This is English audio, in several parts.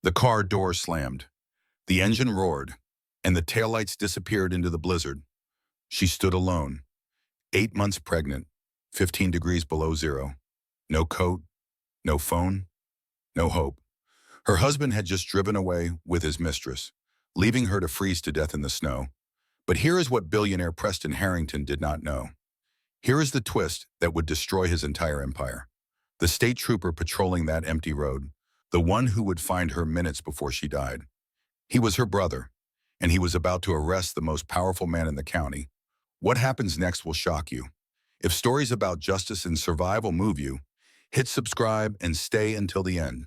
The car door slammed. The engine roared, and the taillights disappeared into the blizzard. She stood alone, 8 months pregnant, 15 degrees below zero. No coat, no phone, no hope. Her husband had just driven away with his mistress, leaving her to freeze to death in the snow. But here is what billionaire Preston Harrington did not know. Here is the twist that would destroy his entire empire. The state trooper patrolling that empty road, the one who would find her minutes before she died. He was her brother, and he was about to arrest the most powerful man in the county. What happens next will shock you. If stories about justice and survival move you, hit subscribe and stay until the end.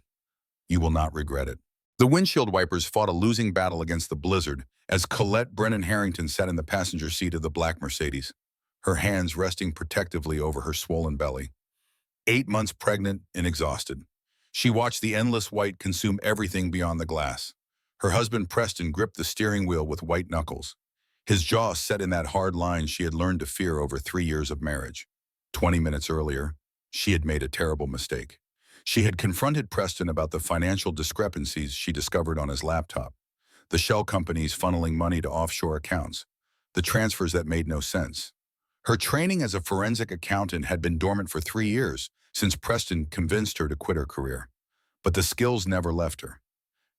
You will not regret it. The windshield wipers fought a losing battle against the blizzard as Colette Brennan Harrington sat in the passenger seat of the black Mercedes, her hands resting protectively over her swollen belly. 8 months pregnant and exhausted, she watched the endless white consume everything beyond the glass. Her husband Preston gripped the steering wheel with white knuckles, his jaw set in that hard line she had learned to fear over 3 years of marriage. 20 minutes earlier, she had made a terrible mistake. She had confronted Preston about the financial discrepancies she discovered on his laptop, the shell companies funneling money to offshore accounts, the transfers that made no sense. Her training as a forensic accountant had been dormant for 3 years since Preston convinced her to quit her career. But the skills never left her.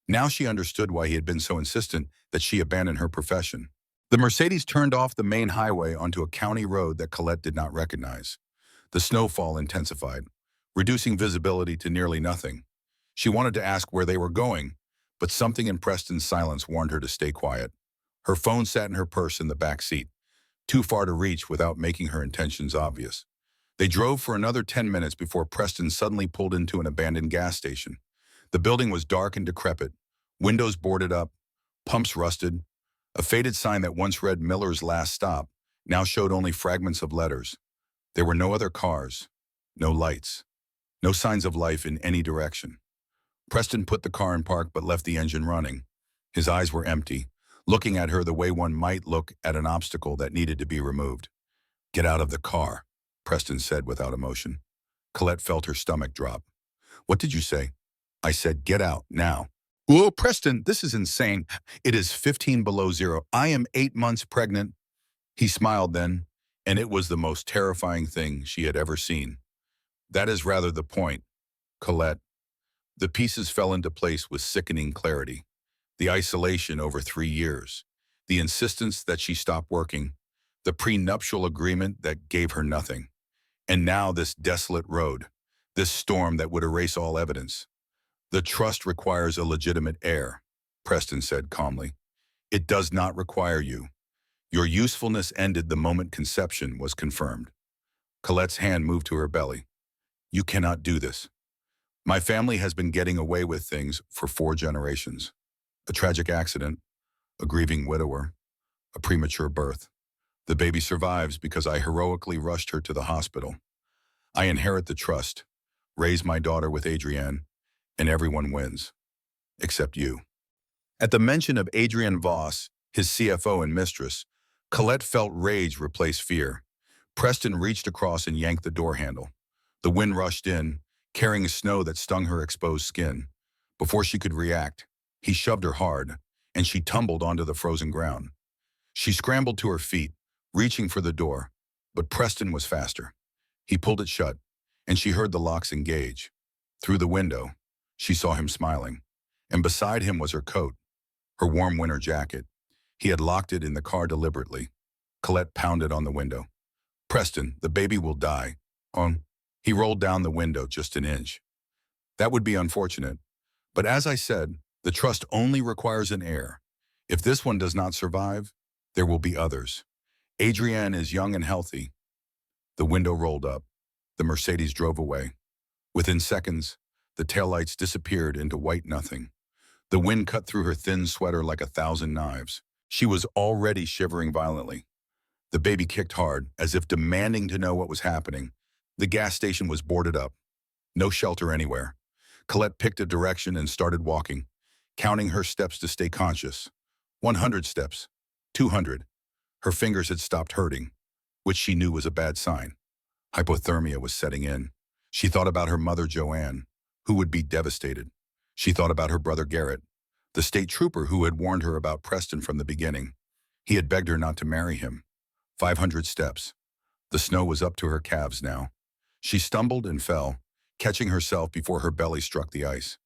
Now she understood why he had been so insistent that she abandon her profession. The Mercedes turned off the main highway onto a county road that Colette did not recognize. The snowfall intensified, reducing visibility to nearly nothing. She wanted to ask where they were going, but something in Preston's silence warned her to stay quiet. Her phone sat in her purse in the back seat, too far to reach without making her intentions obvious. They drove for another 10 minutes before Preston suddenly pulled into an abandoned gas station. The building was dark and decrepit, windows boarded up, pumps rusted. A faded sign that once read Miller's Last Stop now showed only fragments of letters. There were no other cars, no lights, no signs of life in any direction. Preston put the car in park but left the engine running. His eyes were empty, looking at her the way one might look at an obstacle that needed to be removed. "Get out of the car," Preston said without emotion. Colette felt her stomach drop. "What did you say?" "I said, get out, now." "Whoa, Preston, this is insane. It is 15 below zero. I am 8 months pregnant." He smiled then, and it was the most terrifying thing she had ever seen. "That is rather the point, Colette." The pieces fell into place with sickening clarity. The isolation over 3 years, the insistence that she stop working, the prenuptial agreement that gave her nothing. And now this desolate road, this storm that would erase all evidence. "The trust requires a legitimate heir," Preston said calmly. "It does not require you. Your usefulness ended the moment conception was confirmed." Colette's hand moved to her belly. "You cannot do this. My family has been getting away with things for 4 generations. A tragic accident, a grieving widower, a premature birth. The baby survives because I heroically rushed her to the hospital. I inherit the trust, raise my daughter with Adrienne, and everyone wins. Except you." At the mention of Adrienne Voss, his CFO and mistress, Colette felt rage replace fear. Preston reached across and yanked the door handle. The wind rushed in, carrying snow that stung her exposed skin. Before she could react, he shoved her hard, and she tumbled onto the frozen ground. She scrambled to her feet, reaching for the door, but Preston was faster. He pulled it shut, and she heard the locks engage. Through the window, she saw him smiling, and beside him was her coat, her warm winter jacket. He had locked it in the car deliberately. Colette pounded on the window. "Preston, the baby will die." He rolled down the window just an inch. "That would be unfortunate. But as I said, the trust only requires an heir. If this one does not survive, there will be others. Adrienne is young and healthy." The window rolled up. The Mercedes drove away. Within seconds, the taillights disappeared into white nothing. The wind cut through her thin sweater like 1,000 knives. She was already shivering violently. The baby kicked hard, as if demanding to know what was happening. The gas station was boarded up. No shelter anywhere. Colette picked a direction and started walking, counting her steps to stay conscious. 100 steps. 200. Her fingers had stopped hurting, which she knew was a bad sign. Hypothermia was setting in. She thought about her mother, Joanne, who would be devastated. She thought about her brother Garrett, the state trooper who had warned her about Preston from the beginning. He had begged her not to marry him. 500 steps. The snow was up to her calves now. She stumbled and fell, catching herself before her belly struck the ice.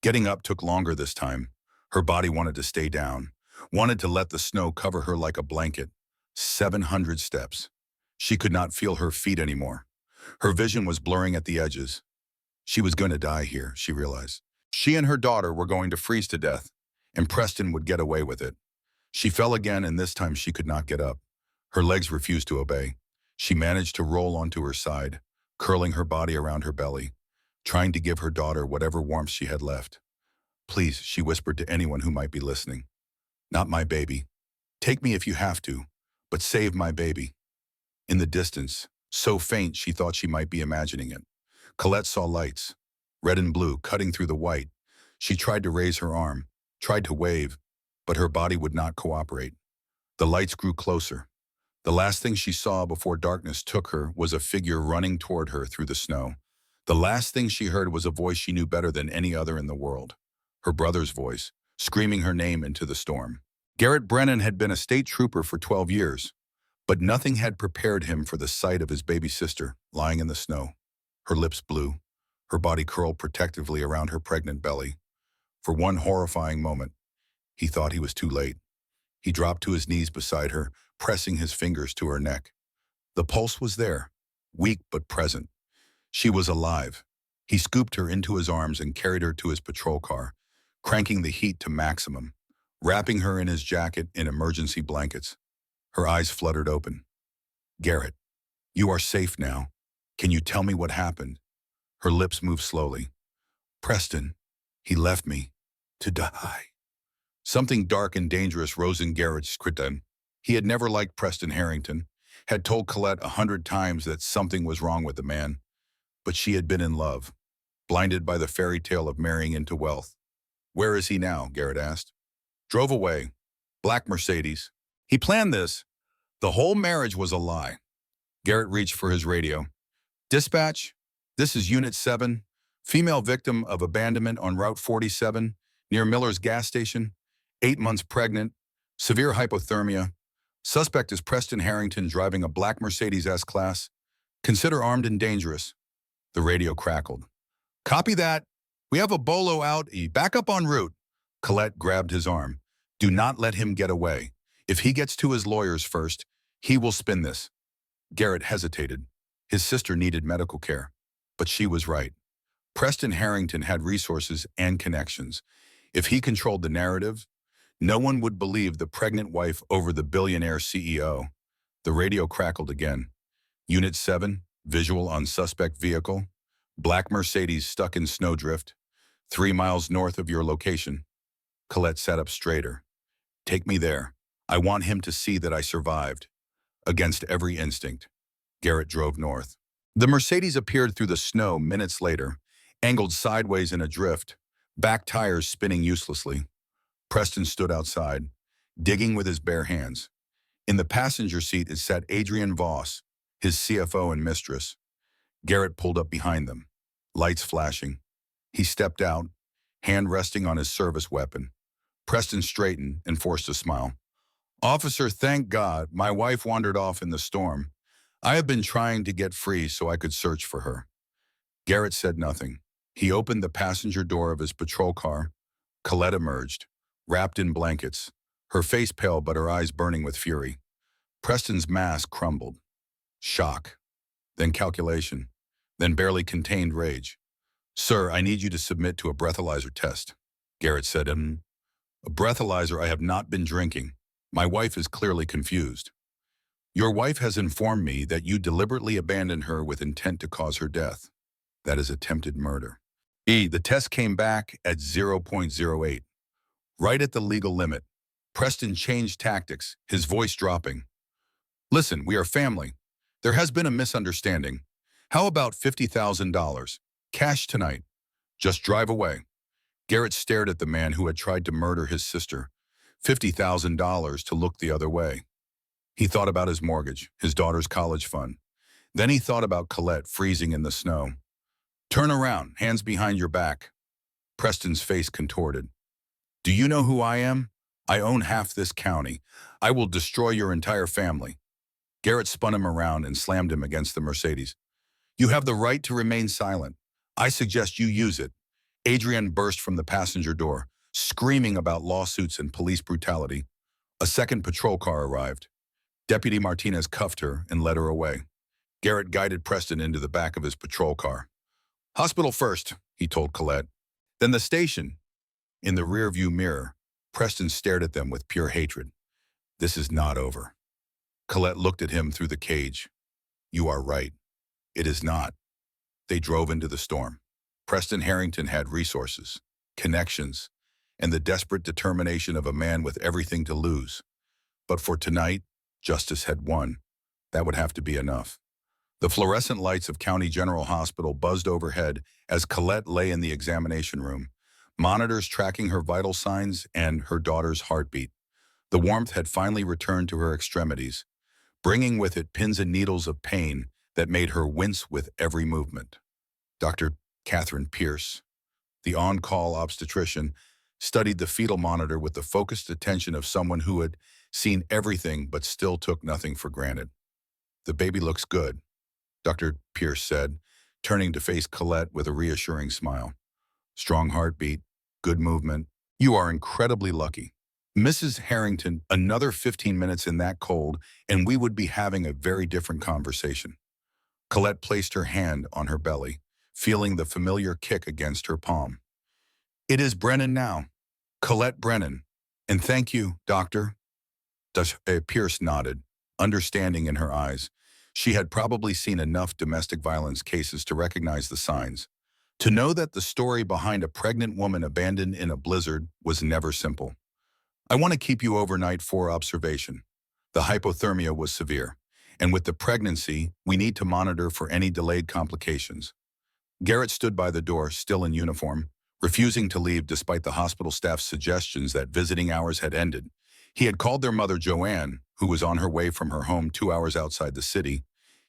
Getting up took longer this time. Her body wanted to stay down, wanted to let the snow cover her like a blanket. 700 steps. She could not feel her feet anymore. Her vision was blurring at the edges. She was going to die here, she realized. She and her daughter were going to freeze to death, and Preston would get away with it. She fell again, and this time she could not get up. Her legs refused to obey. She managed to roll onto her side, curling her body around her belly, trying to give her daughter whatever warmth she had left. Please, she whispered to anyone who might be listening. Not my baby. Take me if you have to, but save my baby. In the distance, so faint she thought she might be imagining it, Colette saw lights, red and blue, cutting through the white. She tried to raise her arm, tried to wave, but her body would not cooperate. The lights grew closer. The last thing she saw before darkness took her was a figure running toward her through the snow. The last thing she heard was a voice she knew better than any other in the world. Her brother's voice, screaming her name into the storm. Garrett Brennan had been a state trooper for 12 years, but nothing had prepared him for the sight of his baby sister lying in the snow. Her lips blue, her body curled protectively around her pregnant belly. For one horrifying moment, he thought he was too late. He dropped to his knees beside her, pressing his fingers to her neck. The pulse was there, weak but present. She was alive. He scooped her into his arms and carried her to his patrol car, cranking the heat to maximum, wrapping her in his jacket in emergency blankets. Her eyes fluttered open. Garrett, you are safe now. Can you tell me what happened? Her lips moved slowly. Preston, he left me to die. Something dark and dangerous rose in Garrett's scrutin. He had never liked Preston Harrington, had told Colette 100 times that something was wrong with the man, but she had been in love, blinded by the fairy tale of marrying into wealth. Where is he now? Garrett asked. Drove away. Black Mercedes. He planned this. The whole marriage was a lie. Garrett reached for his radio. Dispatch, this is Unit 7, female victim of abandonment on Route 47, near Miller's gas station, 8 months pregnant, severe hypothermia. Suspect is Preston Harrington driving a black Mercedes S-Class. Consider armed and dangerous. The radio crackled. Copy that. We have a bolo out. Back up en route. Colette grabbed his arm. Do not let him get away. If he gets to his lawyers first, he will spin this. Garrett hesitated. His sister needed medical care. But she was right. Preston Harrington had resources and connections. If he controlled the narrative, no one would believe the pregnant wife over the billionaire CEO. The radio crackled again. Unit 7, visual on suspect vehicle. Black Mercedes stuck in snowdrift, 3 miles north of your location. Colette sat up straighter. Take me there. I want him to see that I survived. Against every instinct, Garrett drove north. The Mercedes appeared through the snow minutes later, angled sideways in a drift, back tires spinning uselessly. Preston stood outside, digging with his bare hands. In the passenger seat sat Adrian Voss, his CFO and mistress. Garrett pulled up behind them, lights flashing. He stepped out, hand resting on his service weapon. Preston straightened and forced a smile. Officer, thank God, my wife wandered off in the storm. I have been trying to get free so I could search for her. Garrett said nothing. He opened the passenger door of his patrol car. Colette emerged, wrapped in blankets, her face pale but her eyes burning with fury. Preston's mask crumbled. Shock, then calculation, then barely contained rage. Sir, I need you to submit to a breathalyzer test. Garrett said, A breathalyzer? I have not been drinking. My wife is clearly confused. Your wife has informed me that you deliberately abandoned her with intent to cause her death. That is attempted murder. The test came back at 0.08, right at the legal limit. Preston changed tactics, his voice dropping. Listen, we are family. There has been a misunderstanding. How about $50,000? Cash tonight. Just drive away. Garrett stared at the man who had tried to murder his sister. $50,000 to look the other way. He thought about his mortgage, his daughter's college fund. Then he thought about Colette freezing in the snow. Turn around, hands behind your back. Preston's face contorted. Do you know who I am? I own half this county. I will destroy your entire family. Garrett spun him around and slammed him against the Mercedes. You have the right to remain silent. I suggest you use it. Adrienne burst from the passenger door, screaming about lawsuits and police brutality. A second patrol car arrived. Deputy Martinez cuffed her and led her away. Garrett guided Preston into the back of his patrol car. Hospital first, he told Colette. Then the station. In the rearview mirror, Preston stared at them with pure hatred. This is not over. Colette looked at him through the cage. You are right. It is not. They drove into the storm. Preston Harrington had resources, connections, and the desperate determination of a man with everything to lose. But for tonight, justice had won. That would have to be enough. The fluorescent lights of County General Hospital buzzed overhead as Colette lay in the examination room, monitors tracking her vital signs and her daughter's heartbeat. The warmth had finally returned to her extremities, bringing with it pins and needles of pain that made her wince with every movement. Dr. Catherine Pierce, the on-call obstetrician, studied the fetal monitor with the focused attention of someone who had seen everything but still took nothing for granted. The baby looks good, Dr. Pierce said, turning to face Colette with a reassuring smile. Strong heartbeat, good movement. You are incredibly lucky. Mrs. Harrington, another 15 minutes in that cold, and we would be having a very different conversation. Colette placed her hand on her belly, feeling the familiar kick against her palm. It is Brennan now. Colette Brennan. And thank you, Doctor. Pierce nodded, understanding in her eyes. She had probably seen enough domestic violence cases to recognize the signs. To know that the story behind a pregnant woman abandoned in a blizzard was never simple. I want to keep you overnight for observation. The hypothermia was severe, and with the pregnancy, we need to monitor for any delayed complications. Garrett stood by the door, still in uniform, refusing to leave despite the hospital staff's suggestions that visiting hours had ended. He had called their mother, Joanne, who was on her way from her home 2 hours outside the city.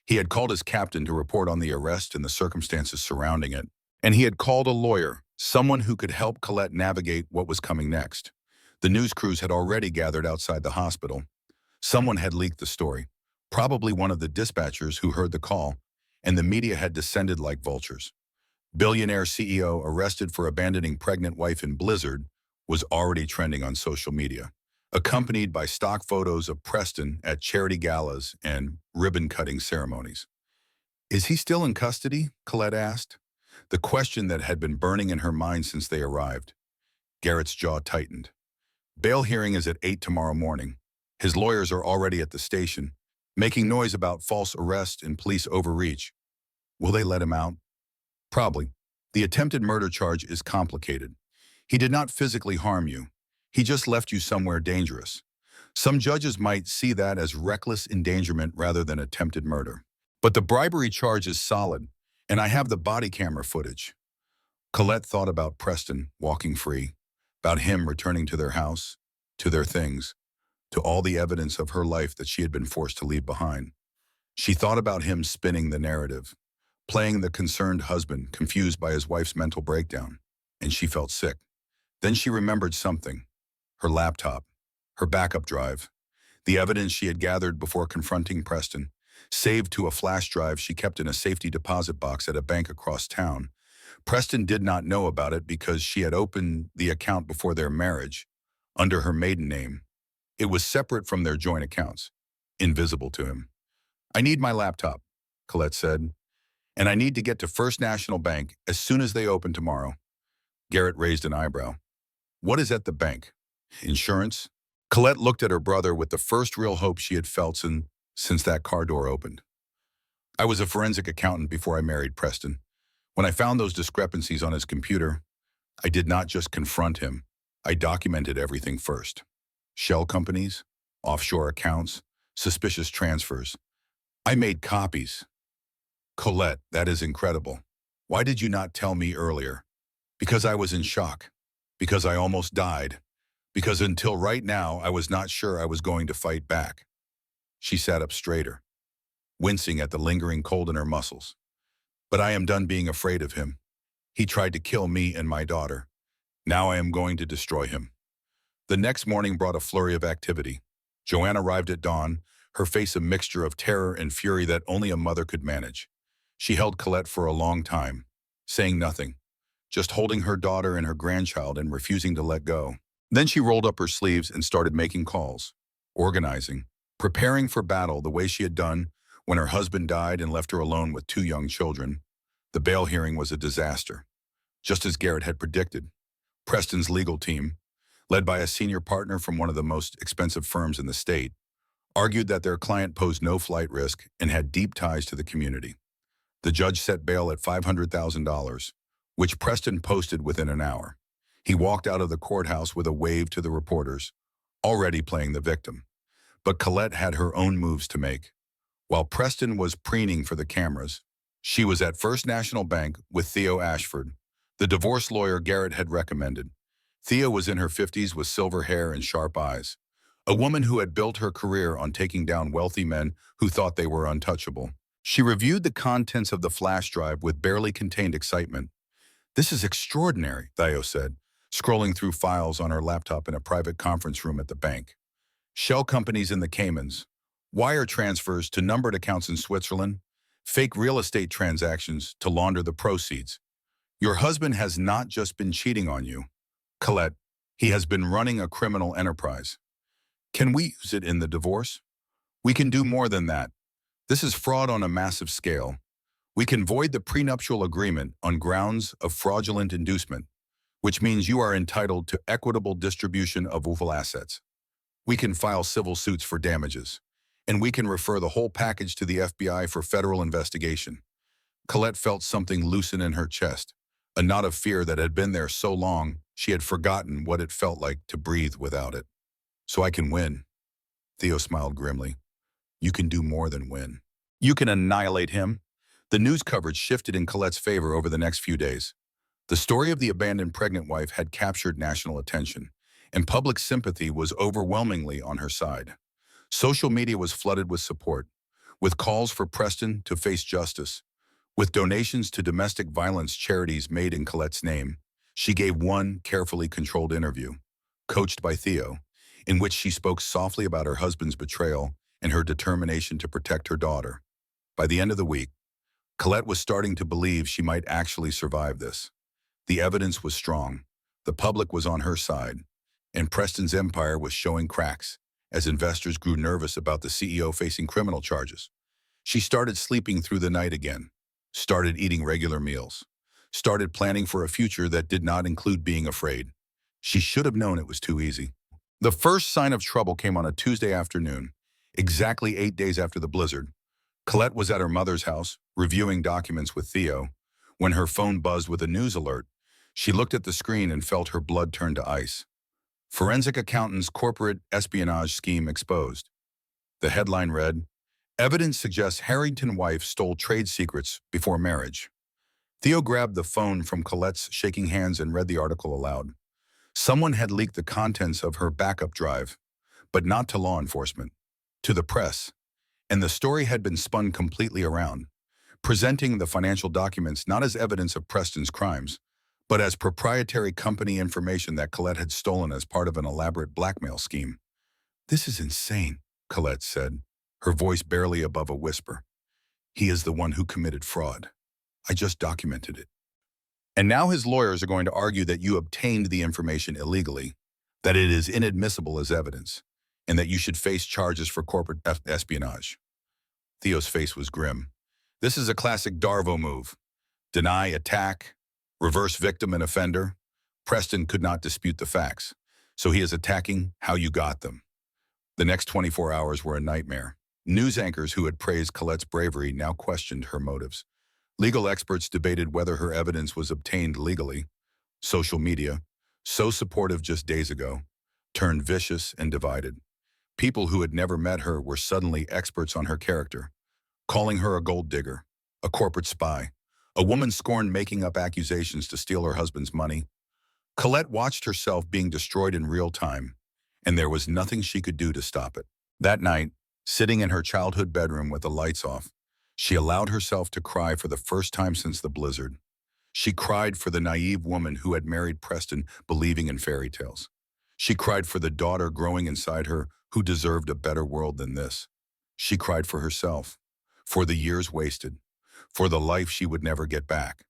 He had called his captain to report on the arrest and the circumstances surrounding it. And he had called a lawyer, someone who could help Colette navigate what was coming next. The news crews had already gathered outside the hospital. Someone had leaked the story, probably one of the dispatchers who heard the call, and the media had descended like vultures. Billionaire CEO arrested for abandoning pregnant wife in blizzard was already trending on social media, accompanied by stock photos of Preston at charity galas and ribbon-cutting ceremonies. Is he still in custody? Colette asked. The question that had been burning in her mind since they arrived. Garrett's jaw tightened. Bail hearing is at 8 tomorrow morning. His lawyers are already at the station, making noise about false arrest and police overreach. Will they let him out? Probably. The attempted murder charge is complicated. He did not physically harm you. He just left you somewhere dangerous. Some judges might see that as reckless endangerment rather than attempted murder. But the bribery charge is solid, and I have the body camera footage. Colette thought about Preston walking free, about him returning to their house, to their things, to all the evidence of her life that she had been forced to leave behind. She thought about him spinning the narrative, playing the concerned husband confused by his wife's mental breakdown, and she felt sick. Then she remembered something, her laptop, her backup drive, the evidence she had gathered before confronting Preston, saved to a flash drive she kept in a safety deposit box at a bank across town. Preston did not know about it because she had opened the account before their marriage, under her maiden name. It was separate from their joint accounts, invisible to him. I need my laptop, Colette said, and I need to get to First National Bank as soon as they open tomorrow. Garrett raised an eyebrow. What is at the bank? Insurance? Colette looked at her brother with the first real hope she had felt since that car door opened. I was a forensic accountant before I married Preston. When I found those discrepancies on his computer, I did not just confront him. I documented everything first. Shell companies, offshore accounts, suspicious transfers. I made copies. Colette, that is incredible. Why did you not tell me earlier? Because I was in shock. Because I almost died. Because until right now, I was not sure I was going to fight back. She sat up straighter, wincing at the lingering cold in her muscles. But I am done being afraid of him. He tried to kill me and my daughter. Now I am going to destroy him. The next morning brought a flurry of activity. Joanne arrived at dawn, her face a mixture of terror and fury that only a mother could manage. She held Colette for a long time, saying nothing, just holding her daughter and her grandchild and refusing to let go. Then she rolled up her sleeves and started making calls, organizing, preparing for battle the way she had done when her husband died and left her alone with two young children. The bail hearing was a disaster, just as Garrett had predicted. Preston's legal team, led by a senior partner from one of the most expensive firms in the state, argued that their client posed no flight risk and had deep ties to the community. The judge set bail at $500,000, which Preston posted within an hour. He walked out of the courthouse with a wave to the reporters, already playing the victim. But Colette had her own moves to make. While Preston was preening for the cameras, she was at First National Bank with Theo Ashford, the divorce lawyer Garrett had recommended. Thea was in her 50s with silver hair and sharp eyes, a woman who had built her career on taking down wealthy men who thought they were untouchable. She reviewed the contents of the flash drive with barely contained excitement. "This is extraordinary," Theo said, scrolling through files on her laptop in a private conference room at the bank. Shell companies in the Caymans, wire transfers to numbered accounts in Switzerland, fake real estate transactions to launder the proceeds. Your husband has not just been cheating on you, Colette. He has been running a criminal enterprise. Can we use it in the divorce? We can do more than that. This is fraud on a massive scale. We can void the prenuptial agreement on grounds of fraudulent inducement, which means you are entitled to equitable distribution of willful assets. We can file civil suits for damages, and we can refer the whole package to the FBI for federal investigation. Colette felt something loosen in her chest, a knot of fear that had been there so long she had forgotten what it felt like to breathe without it. "So I can win." Theo smiled grimly. "You can do more than win. You can annihilate him." The news coverage shifted in Colette's favor over the next few days. The story of the abandoned pregnant wife had captured national attention, and public sympathy was overwhelmingly on her side. Social media was flooded with support, with calls for Preston to face justice, with donations to domestic violence charities made in Colette's name. She gave one carefully controlled interview, coached by Theo, in which she spoke softly about her husband's betrayal and her determination to protect her daughter. By the end of the week, Colette was starting to believe she might actually survive this. The evidence was strong, the public was on her side, and Preston's empire was showing cracks as investors grew nervous about the CEO facing criminal charges. She started sleeping through the night again, started eating regular meals, started planning for a future that did not include being afraid. She should have known it was too easy. The first sign of trouble came on a Tuesday afternoon, exactly 8 days after the blizzard. Colette was at her mother's house, reviewing documents with Theo, when her phone buzzed with a news alert. She looked at the screen and felt her blood turn to ice. "Forensic accountant's corporate espionage scheme exposed." The headline read, "Evidence suggests Harrington wife stole trade secrets before marriage." Theo grabbed the phone from Colette's shaking hands and read the article aloud. Someone had leaked the contents of her backup drive, but not to law enforcement, to the press, and the story had been spun completely around, presenting the financial documents not as evidence of Preston's crimes, but as proprietary company information that Colette had stolen as part of an elaborate blackmail scheme. "This is insane," Colette said, her voice barely above a whisper. "He is the one who committed fraud. I just documented it. And now his lawyers are going to argue that you obtained the information illegally, that it is inadmissible as evidence, and that you should face charges for corporate espionage." Theo's face was grim. "This is a classic Darvo move. Deny, attack, reverse victim and offender." Preston could not dispute the facts, so he is attacking how you got them. The next 24 hours were a nightmare. News anchors who had praised Colette's bravery now questioned her motives. Legal experts debated whether her evidence was obtained legally. Social media, so supportive just days ago, turned vicious and divided. People who had never met her were suddenly experts on her character, calling her a gold digger, a corporate spy, a woman scorned making up accusations to steal her husband's money. Colette watched herself being destroyed in real time, and there was nothing she could do to stop it. That night, sitting in her childhood bedroom with the lights off, she allowed herself to cry for the first time since the blizzard. She cried for the naive woman who had married Preston believing in fairy tales. She cried for the daughter growing inside her who deserved a better world than this. She cried for herself, for the years wasted, for the life she would never get back.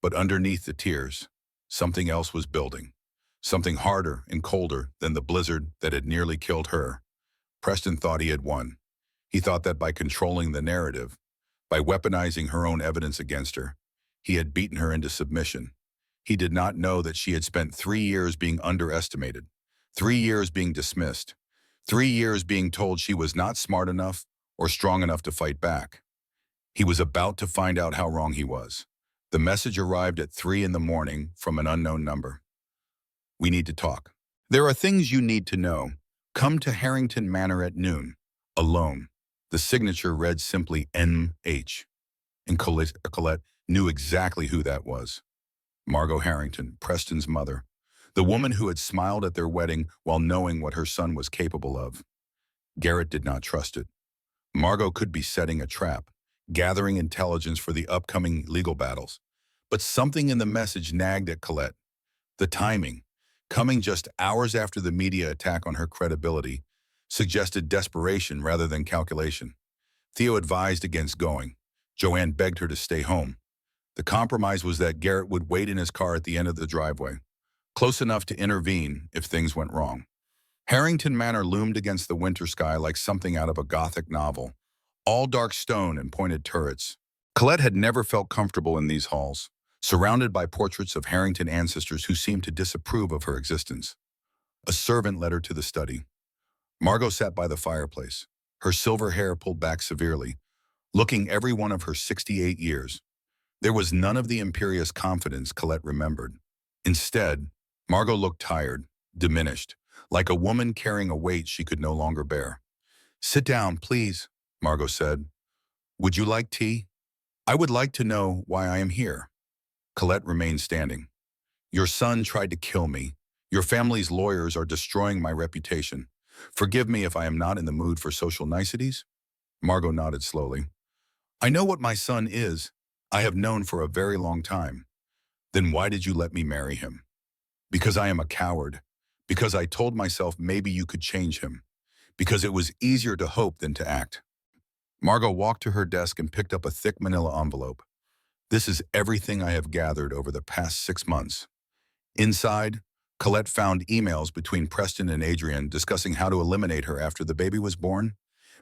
But underneath the tears, something else was building, something harder and colder than the blizzard that had nearly killed her. Preston thought he had won. He thought that by controlling the narrative, by weaponizing her own evidence against her, he had beaten her into submission. He did not know that she had spent 3 years being underestimated, 3 years being dismissed, 3 years being told she was not smart enough or strong enough to fight back. He was about to find out how wrong he was. The message arrived at 3 in the morning from an unknown number. We need to talk. There are things you need to know. Come to Harrington Manor at noon. Alone. The signature read simply M.H. And Colette knew exactly who that was. Margot Harrington, Preston's mother. The woman who had smiled at their wedding while knowing what her son was capable of. Garrett did not trust it. Margot could be setting a trap, gathering intelligence for the upcoming legal battles. But something in the message nagged at Colette. The timing, coming just hours after the media attack on her credibility, suggested desperation rather than calculation. Theo advised against going. Joanne begged her to stay home. The compromise was that Garrett would wait in his car at the end of the driveway, close enough to intervene if things went wrong. Harrington Manor loomed against the winter sky like something out of a Gothic novel, all dark stone and pointed turrets. Colette had never felt comfortable in these halls, surrounded by portraits of Harrington ancestors who seemed to disapprove of her existence. A servant led her to the study. Margot sat by the fireplace, her silver hair pulled back severely, looking every one of her 68 years. There was none of the imperious confidence Colette remembered. Instead, Margot looked tired, diminished, like a woman carrying a weight she could no longer bear. "Sit down, please," Margot said. "Would you like tea? I would like to know why I am here." Colette remained standing. "Your son tried to kill me. Your family's lawyers are destroying my reputation. Forgive me if I am not in the mood for social niceties." Margot nodded slowly. "I know what my son is. I have known for a very long time." "Then why did you let me marry him?" "Because I am a coward. Because I told myself maybe you could change him. Because it was easier to hope than to act." Margot walked to her desk and picked up a thick manila envelope. "This is everything I have gathered over the past 6 months." Inside, Colette found emails between Preston and Adrian discussing how to eliminate her after the baby was born,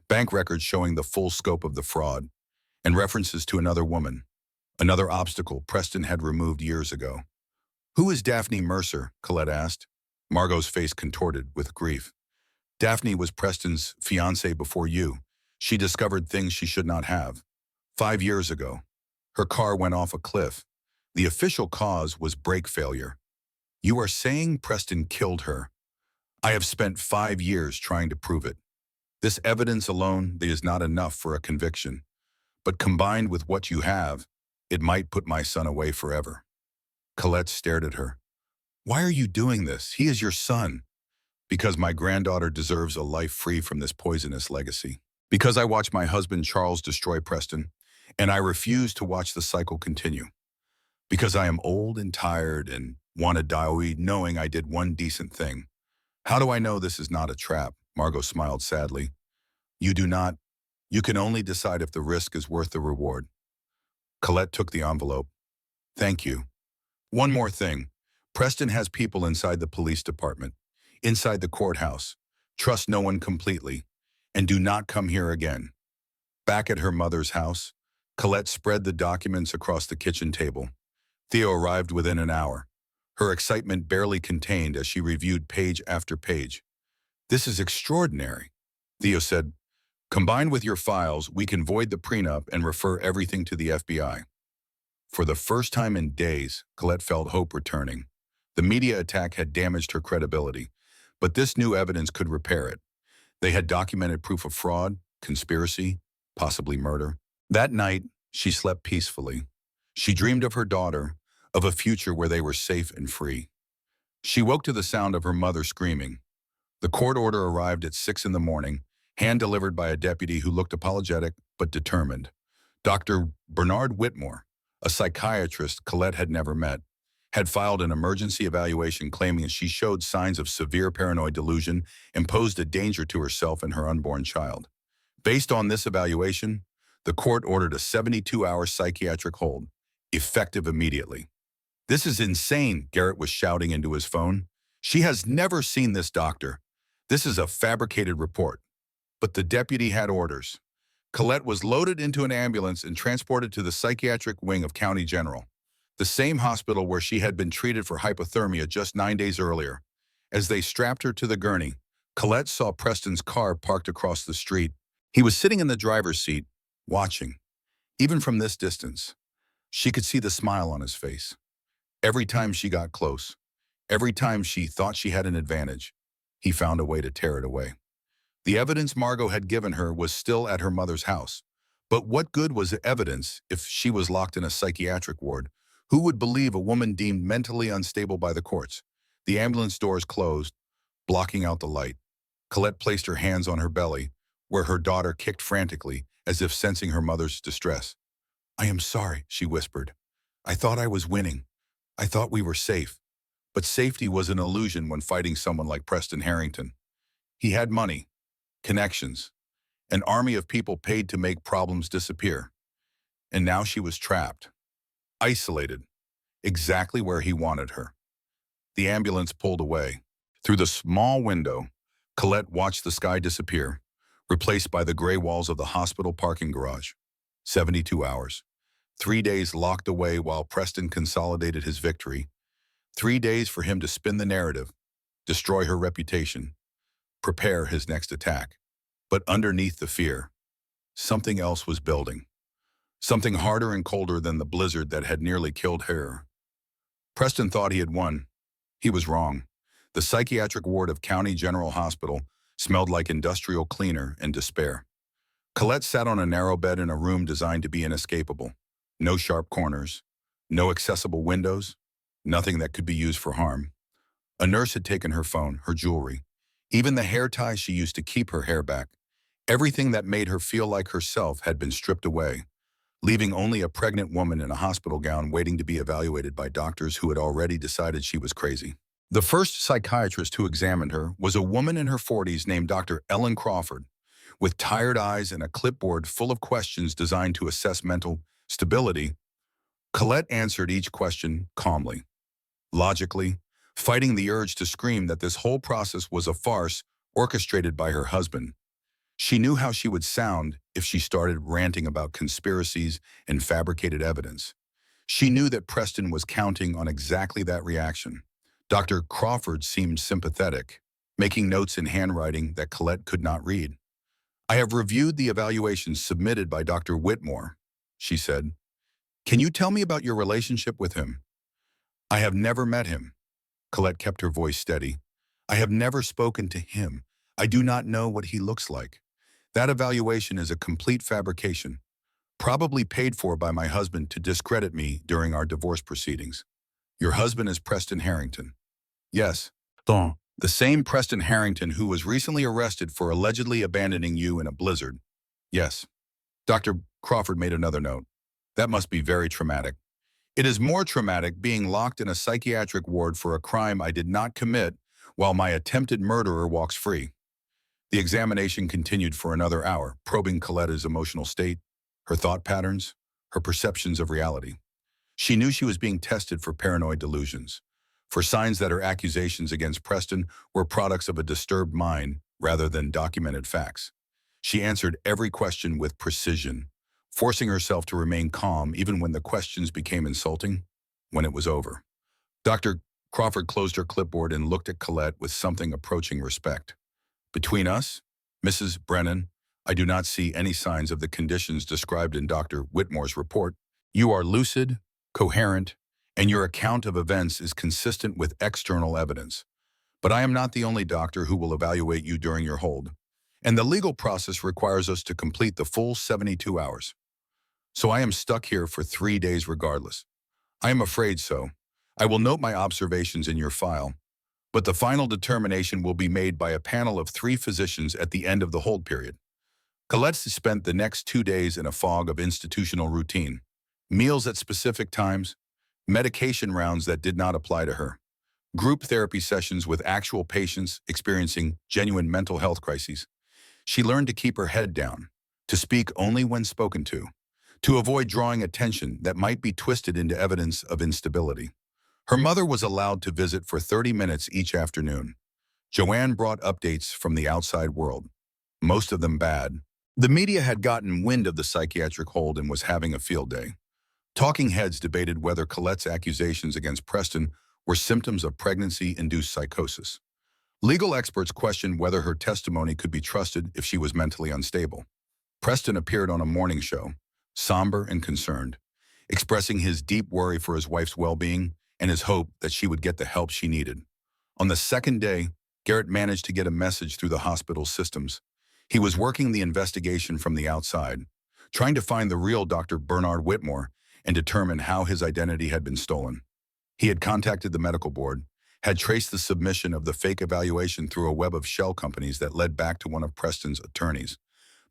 bank records showing the full scope of the fraud, and references to another woman, another obstacle Preston had removed years ago. "Who is Daphne Mercer?" Colette asked. Margot's face contorted with grief. "Daphne was Preston's fiancée before you. She discovered things she should not have. 5 years ago, her car went off a cliff. The official cause was brake failure. You are saying Preston killed her? I have spent 5 years trying to prove it. This evidence alone is not enough for a conviction. But combined with what you have, it might put my son away forever." Colette stared at her. "Why are you doing this? He is your son." "Because my granddaughter deserves a life free from this poisonous legacy. Because I watched my husband Charles destroy Preston, and I refuse to watch the cycle continue. Because I am old and tired and want to die knowing I did one decent thing. How do I know this is not a trap?" Margot smiled sadly. "You do not. You can only decide if the risk is worth the reward." Colette took the envelope. "Thank you. One more thing. Preston has people inside the police department, inside the courthouse. Trust no one completely, and do not come here again." Back at her mother's house, Colette spread the documents across the kitchen table. Theo arrived within an hour, her excitement barely contained as she reviewed page after page. "This is extraordinary," Theo said. "Combined with your files, we can void the prenup and refer everything to the FBI." For the first time in days, Colette felt hope returning. The media attack had damaged her credibility, but this new evidence could repair it. They had documented proof of fraud, conspiracy, possibly murder. That night, she slept peacefully. She dreamed of her daughter, of a future where they were safe and free. She woke to the sound of her mother screaming. The court order arrived at 6 in the morning, hand-delivered by a deputy who looked apologetic but determined. Dr. Bernard Whitmore, A psychiatrist Colette had never met had filed an emergency evaluation claiming that she showed signs of severe paranoid delusion and posed a danger to herself and her unborn child. Based on this evaluation, the court ordered a 72-hour psychiatric hold, effective immediately. "This is insane," Garrett was shouting into his phone. "She has never seen this doctor. This is a fabricated report." But the deputy had orders. Colette was loaded into an ambulance and transported to the psychiatric wing of County General, the same hospital where she had been treated for hypothermia just 9 days earlier. As they strapped her to the gurney, Colette saw Preston's car parked across the street. He was sitting in the driver's seat, watching. Even from this distance, she could see the smile on his face. Every time she got close, every time she thought she had an advantage, he found a way to tear it away. The evidence Margot had given her was still at her mother's house. But what good was the evidence if she was locked in a psychiatric ward? Who would believe a woman deemed mentally unstable by the courts? The ambulance doors closed, blocking out the light. Colette placed her hands on her belly, where her daughter kicked frantically, as if sensing her mother's distress. "I am sorry," she whispered. "I thought I was winning. I thought we were safe." But safety was an illusion when fighting someone like Preston Harrington. He had money, connections, an army of people paid to make problems disappear. And now she was trapped, isolated, exactly where he wanted her. The ambulance pulled away. Through the small window, Colette watched the sky disappear, replaced by the gray walls of the hospital parking garage. 72 hours. 3 days locked away while Preston consolidated his victory. 3 days for him to spin the narrative, destroy her reputation, prepare his next attack. But underneath the fear, something else was building. Something harder and colder than the blizzard that had nearly killed her. Preston thought he had won. He was wrong. The psychiatric ward of County General Hospital smelled like industrial cleaner and despair. Colette sat on a narrow bed in a room designed to be inescapable. No sharp corners, no accessible windows, nothing that could be used for harm. A nurse had taken her phone, her jewelry, even the hair ties she used to keep her hair back. Everything that made her feel like herself had been stripped away, leaving only a pregnant woman in a hospital gown waiting to be evaluated by doctors who had already decided she was crazy. The first psychiatrist who examined her was a woman in her 40s named Dr. Ellen Crawford, with tired eyes and a clipboard full of questions designed to assess mental stability. Colette answered each question calmly, logically, fighting the urge to scream that this whole process was a farce orchestrated by her husband. She knew how she would sound if she started ranting about conspiracies and fabricated evidence. She knew that Preston was counting on exactly that reaction. Dr. Crawford seemed sympathetic, making notes in handwriting that Colette could not read. "I have reviewed the evaluations submitted by Dr. Whitmore," she said. "Can you tell me about your relationship with him?" "I have never met him." Colette kept her voice steady. "I have never spoken to him. I do not know what he looks like. That evaluation is a complete fabrication, probably paid for by my husband to discredit me during our divorce proceedings." "Your husband is Preston Harrington?" "Yes." "The same Preston Harrington who was recently arrested for allegedly abandoning you in a blizzard?" "Yes." Dr. Crawford made another note. "That must be very traumatic." "It is more traumatic being locked in a psychiatric ward for a crime I did not commit while my attempted murderer walks free." The examination continued for another hour, probing Colette's emotional state, her thought patterns, her perceptions of reality. She knew she was being tested for paranoid delusions, for signs that her accusations against Preston were products of a disturbed mind rather than documented facts. She answered every question with precision, forcing herself to remain calm even when the questions became insulting. When it was over, Dr. Crawford closed her clipboard and looked at Colette with something approaching respect. "Between us, Mrs. Brennan, I do not see any signs of the conditions described in Dr. Whitmore's report. You are lucid, coherent, and your account of events is consistent with external evidence. But I am not the only doctor who will evaluate you during your hold, and the legal process requires us to complete the full 72 hours. So I am stuck here for 3 days regardless. I am afraid so. I will note my observations in your file, but the final determination will be made by a panel of 3 physicians at the end of the hold period." Colette spent the next 2 days in a fog of institutional routine. meals at specific times, medication rounds that did not apply to her, group therapy sessions with actual patients experiencing genuine mental health crises. She learned to keep her head down, to speak only when spoken to avoid drawing attention that might be twisted into evidence of instability. Her mother was allowed to visit for 30 minutes each afternoon. Joanne brought updates from the outside world, most of them bad. The media had gotten wind of the psychiatric hold and was having a field day. Talking heads debated whether Colette's accusations against Preston were symptoms of pregnancy-induced psychosis. Legal experts questioned whether her testimony could be trusted if she was mentally unstable. Preston appeared on a morning show, somber and concerned, expressing his deep worry for his wife's well-being and his hope that she would get the help she needed. On the second day, Garrett managed to get a message through the hospital's systems. He was working the investigation from the outside, trying to find the real Dr. Bernard Whitmore and determine how his identity had been stolen. He had contacted the medical board, had traced the submission of the fake evaluation through a web of shell companies that led back to one of Preston's attorneys.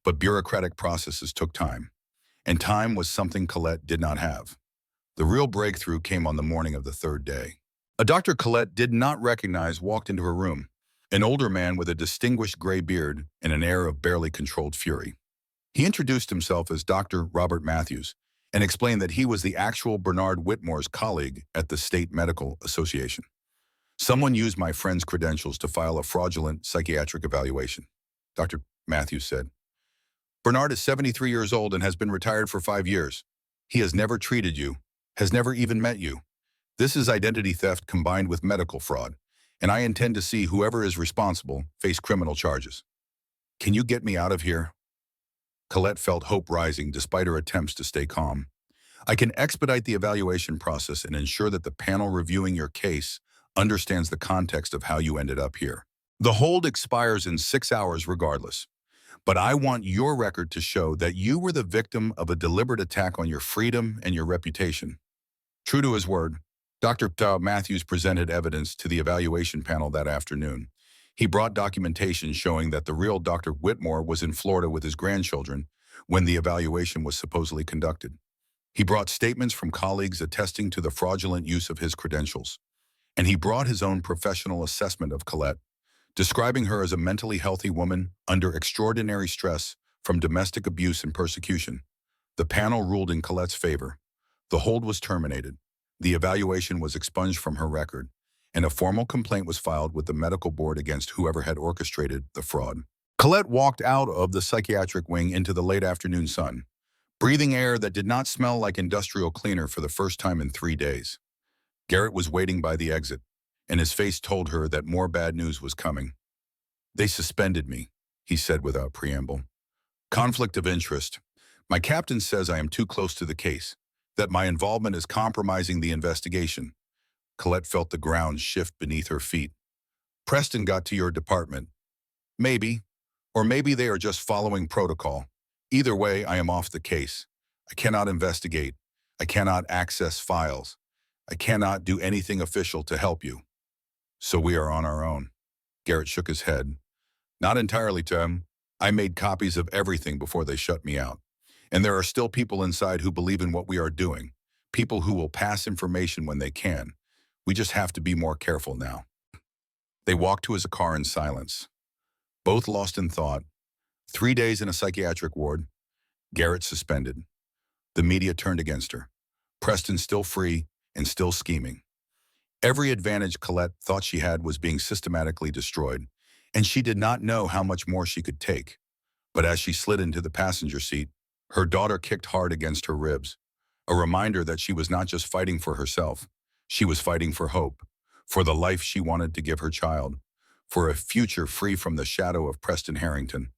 But bureaucratic processes took time, and time was something Colette did not have. The real breakthrough came on the morning of the third day. A doctor Colette did not recognize walked into her room, an older man with a distinguished gray beard and an air of barely controlled fury. He introduced himself as Dr. Robert Matthews and explained that he was the actual Bernard Whitmore's colleague at the State Medical Association. Someone used my friend's credentials to file a fraudulent psychiatric evaluation, Dr. Matthews said. Bernard is 73 years old and has been retired for 5 years. He has never treated you, has never even met you. This is identity theft combined with medical fraud, and I intend to see whoever is responsible face criminal charges. Can you get me out of here? Colette felt hope rising despite her attempts to stay calm. I can expedite the evaluation process and ensure that the panel reviewing your case understands the context of how you ended up here. The hold expires in 6 hours regardless, but I want your record to show that you were the victim of a deliberate attack on your freedom and your reputation. True to his word, Dr. Matthews presented evidence to the evaluation panel that afternoon. He brought documentation showing that the real Dr. Whitmore was in Florida with his grandchildren when the evaluation was supposedly conducted. He brought statements from colleagues attesting to the fraudulent use of his credentials. And he brought his own professional assessment of Colette, describing her as a mentally healthy woman under extraordinary stress from domestic abuse and persecution. The panel ruled in Colette's favor. The hold was terminated. The evaluation was expunged from her record, and a formal complaint was filed with the medical board against whoever had orchestrated the fraud. Colette walked out of the psychiatric wing into the late afternoon sun, breathing air that did not smell like industrial cleaner for the first time in 3 days. Garrett was waiting by the exit, and his face told her that more bad news was coming. They suspended me, he said without preamble. Conflict of interest. My captain says I am too close to the case, that my involvement is compromising the investigation. Colette felt the ground shift beneath her feet. Preston got to your department. Maybe, or maybe they are just following protocol. Either way, I am off the case. I cannot investigate. I cannot access files. I cannot do anything official to help you. So we are on our own. Garrett shook his head. Not entirely, Tim. I made copies of everything before they shut me out. And there are still people inside who believe in what we are doing. People who will pass information when they can. We just have to be more careful now. They walked to his car in silence, both lost in thought. 3 days in a psychiatric ward. Garrett suspended. The media turned against her. Preston still free and still scheming. Every advantage Colette thought she had was being systematically destroyed, and she did not know how much more she could take. But as she slid into the passenger seat, her daughter kicked hard against her ribs, a reminder that she was not just fighting for herself, she was fighting for hope, for the life she wanted to give her child, for a future free from the shadow of Preston Harrington.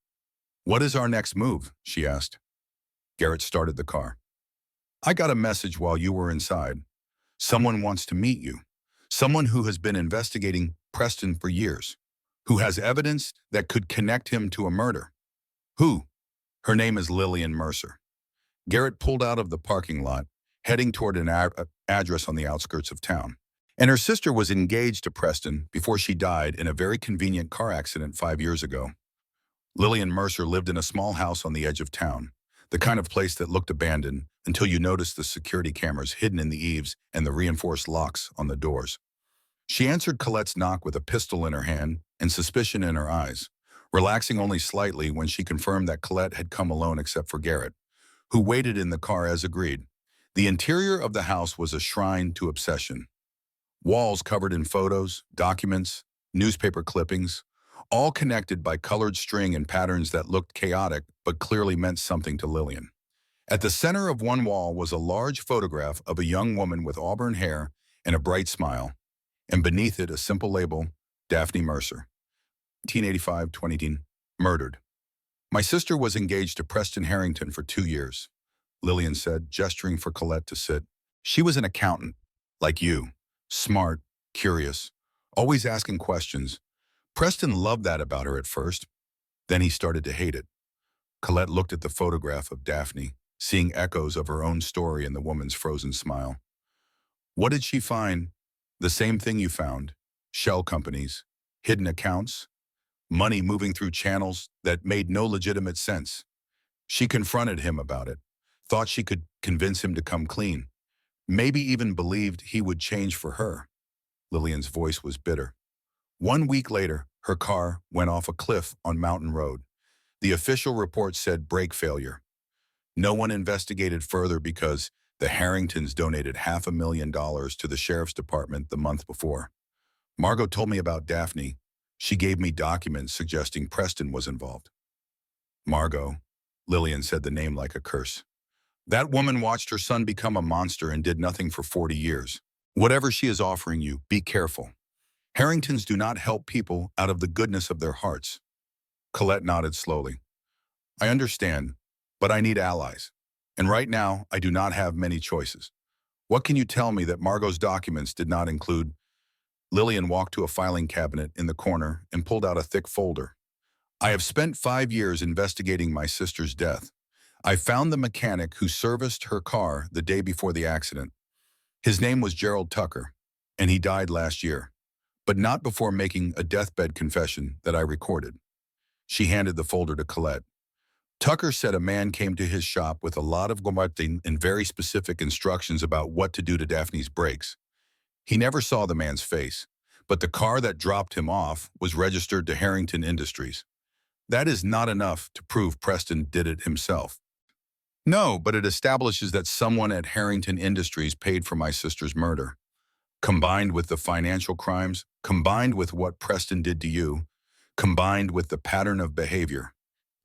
What is our next move? She asked. Garrett started the car. I got a message while you were inside. Someone wants to meet you. Someone who has been investigating Preston for years, who has evidence that could connect him to a murder. Who? Her name is Lillian Mercer. Garrett pulled out of the parking lot, heading toward an address on the outskirts of town. And her sister was engaged to Preston before she died in a very convenient car accident 5 years ago. Lillian Mercer lived in a small house on the edge of town, the kind of place that looked abandoned, until you noticed the security cameras hidden in the eaves and the reinforced locks on the doors. She answered Colette's knock with a pistol in her hand and suspicion in her eyes, relaxing only slightly when she confirmed that Colette had come alone except for Garrett, who waited in the car as agreed. The interior of the house was a shrine to obsession. Walls covered in photos, documents, newspaper clippings, all connected by colored string and patterns that looked chaotic but clearly meant something to Lillian. At the center of one wall was a large photograph of a young woman with auburn hair and a bright smile, and beneath it a simple label, Daphne Mercer, 1885-2018, murdered. My sister was engaged to Preston Harrington for 2 years, Lillian said, gesturing for Colette to sit. She was an accountant, like you, smart, curious, always asking questions. Preston loved that about her at first. Then he started to hate it. Colette looked at the photograph of Daphne, seeing echoes of her own story in the woman's frozen smile. What did she find? The same thing you found. Shell companies, hidden accounts, money moving through channels that made no legitimate sense. She confronted him about it, thought she could convince him to come clean, maybe even believed he would change for her. Lillian's voice was bitter. 1 week later, her car went off a cliff on Mountain Road. The official report said brake failure. No one investigated further because the Harringtons donated $500,000 to the sheriff's department the month before. Margot told me about Daphne. She gave me documents suggesting Preston was involved. Margot, Lillian said the name like a curse. That woman watched her son become a monster and did nothing for 40 years. Whatever she is offering you, be careful. Harringtons do not help people out of the goodness of their hearts. Colette nodded slowly. I understand, but I need allies. And right now, I do not have many choices. What can you tell me that Margot's documents did not include? Lillian walked to a filing cabinet in the corner and pulled out a thick folder. I have spent 5 years investigating my sister's death. I found the mechanic who serviced her car the day before the accident. His name was Gerald Tucker, and he died last year, but not before making a deathbed confession that I recorded. She handed the folder to Colette. Tucker said a man came to his shop with a lot of guamartin and very specific instructions about what to do to Daphne's brakes. He never saw the man's face, but the car that dropped him off was registered to Harrington Industries. That is not enough to prove Preston did it himself. No, but it establishes that someone at Harrington Industries paid for my sister's murder. Combined with the financial crimes, combined with what Preston did to you, combined with the pattern of behavior,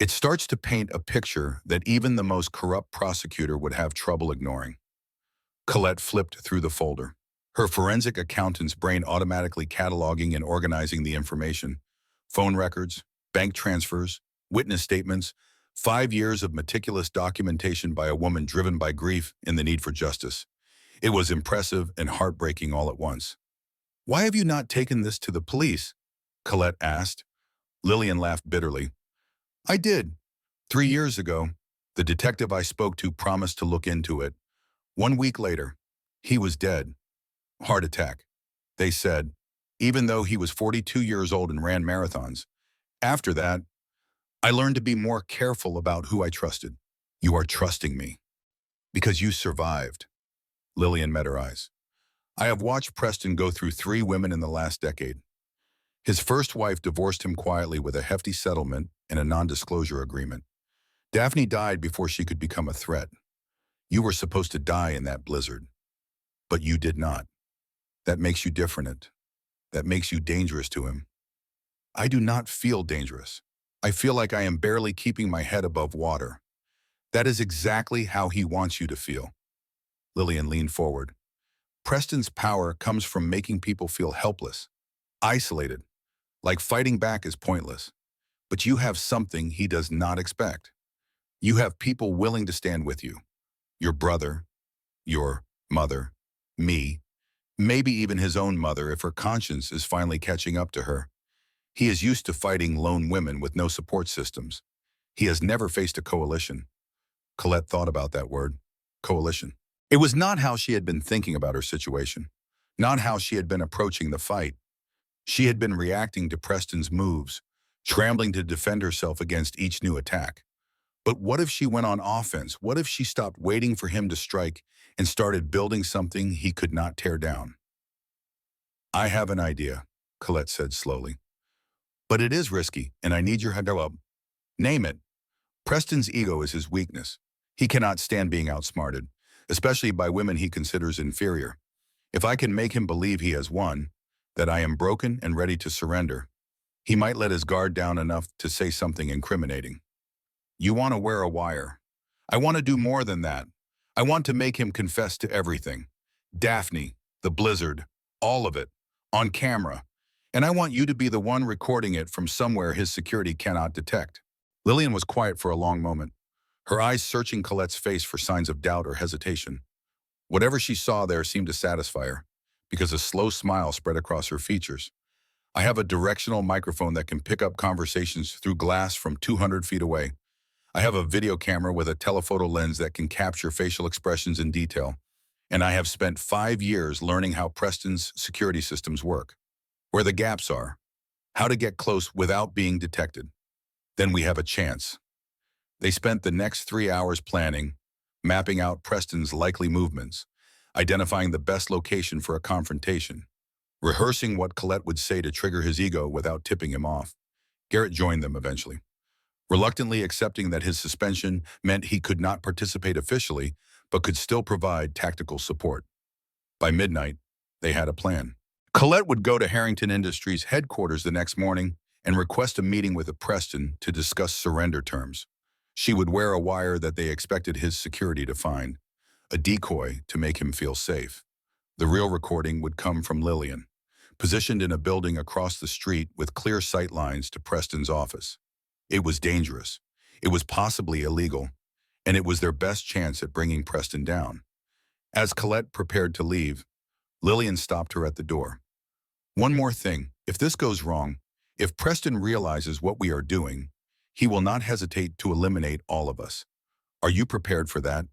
it starts to paint a picture that even the most corrupt prosecutor would have trouble ignoring. Colette flipped through the folder, her forensic accountant's brain automatically cataloging and organizing the information. Phone records, bank transfers, witness statements, 5 years of meticulous documentation by a woman driven by grief and the need for justice. It was impressive and heartbreaking all at once. Why have you not taken this to the police? Colette asked. Lillian laughed bitterly. I did. 3 years ago, the detective I spoke to promised to look into it. 1 week later, he was dead. Heart attack, they said, even though he was 42 years old and ran marathons. After that, I learned to be more careful about who I trusted. You are trusting me. Because you survived. Lillian met her eyes. I have watched Preston go through 3 women in the last decade. His first wife divorced him quietly with a hefty settlement and a non-disclosure agreement. Daphne died before she could become a threat. You were supposed to die in that blizzard. But you did not. That makes you different. That makes you dangerous to him. I do not feel dangerous. I feel like I am barely keeping my head above water. That is exactly how he wants you to feel. Lillian leaned forward. Preston's power comes from making people feel helpless, isolated, like fighting back is pointless. But you have something he does not expect. You have people willing to stand with you. Your brother, your mother, me, maybe even his own mother if her conscience is finally catching up to her. He is used to fighting lone women with no support systems. He has never faced a coalition. Colette thought about that word, coalition. It was not how she had been thinking about her situation, not how she had been approaching the fight. She had been reacting to Preston's moves, scrambling to defend herself against each new attack. But what if she went on offense? What if she stopped waiting for him to strike and started building something he could not tear down? I have an idea, Colette said slowly. But it is risky, and I need your help. Name it. Preston's ego is his weakness. He cannot stand being outsmarted, especially by women he considers inferior. If I can make him believe he has won, that I am broken and ready to surrender, he might let his guard down enough to say something incriminating. You want to wear a wire. I want to do more than that. I want to make him confess to everything. Daphne, the blizzard, all of it, on camera. And I want you to be the one recording it from somewhere his security cannot detect. Lillian was quiet for a long moment, her eyes searching Colette's face for signs of doubt or hesitation. Whatever she saw there seemed to satisfy her, because a slow smile spread across her features. I have a directional microphone that can pick up conversations through glass from 200 feet away. I have a video camera with a telephoto lens that can capture facial expressions in detail. And I have spent 5 years learning how Preston's security systems work, where the gaps are, how to get close without being detected. Then we have a chance. They spent the next 3 hours planning, mapping out Preston's likely movements, identifying the best location for a confrontation, rehearsing what Colette would say to trigger his ego without tipping him off. Garrett joined them eventually, reluctantly accepting that his suspension meant he could not participate officially, but could still provide tactical support. By midnight, they had a plan. Colette would go to Harrington Industries headquarters the next morning and request a meeting with Preston to discuss surrender terms. She would wear a wire that they expected his security to find, a decoy to make him feel safe. The real recording would come from Lillian, positioned in a building across the street with clear sight lines to Preston's office. It was dangerous. It was possibly illegal, and it was their best chance at bringing Preston down. As Colette prepared to leave, Lillian stopped her at the door. One more thing, if this goes wrong, if Preston realizes what we are doing, he will not hesitate to eliminate all of us. Are you prepared for that?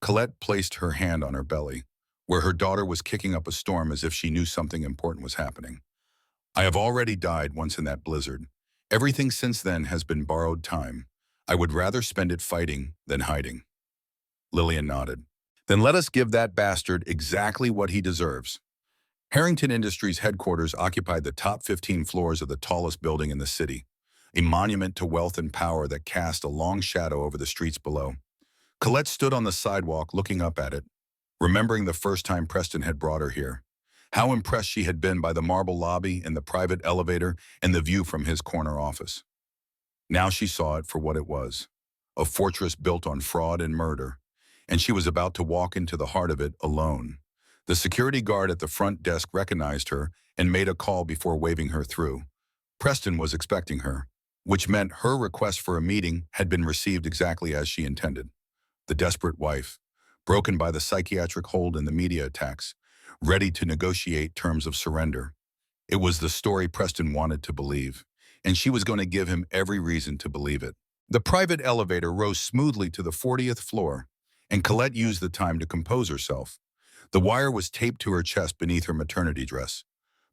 Colette placed her hand on her belly, where her daughter was kicking up a storm as if she knew something important was happening. I have already died once in that blizzard. Everything since then has been borrowed time. I would rather spend it fighting than hiding. Lillian nodded. Then let us give that bastard exactly what he deserves. Harrington Industries headquarters occupied the top 15 floors of the tallest building in the city, a monument to wealth and power that cast a long shadow over the streets below. Colette stood on the sidewalk looking up at it, remembering the first time Preston had brought her here. How impressed she had been by the marble lobby and the private elevator and the view from his corner office. Now she saw it for what it was, a fortress built on fraud and murder, and she was about to walk into the heart of it alone. The security guard at the front desk recognized her and made a call before waving her through. Preston was expecting her, which meant her request for a meeting had been received exactly as she intended. The desperate wife, broken by the psychiatric hold and the media attacks, ready to negotiate terms of surrender. It was the story Preston wanted to believe, and she was going to give him every reason to believe it. The private elevator rose smoothly to the 40th floor, and Colette used the time to compose herself. The wire was taped to her chest beneath her maternity dress,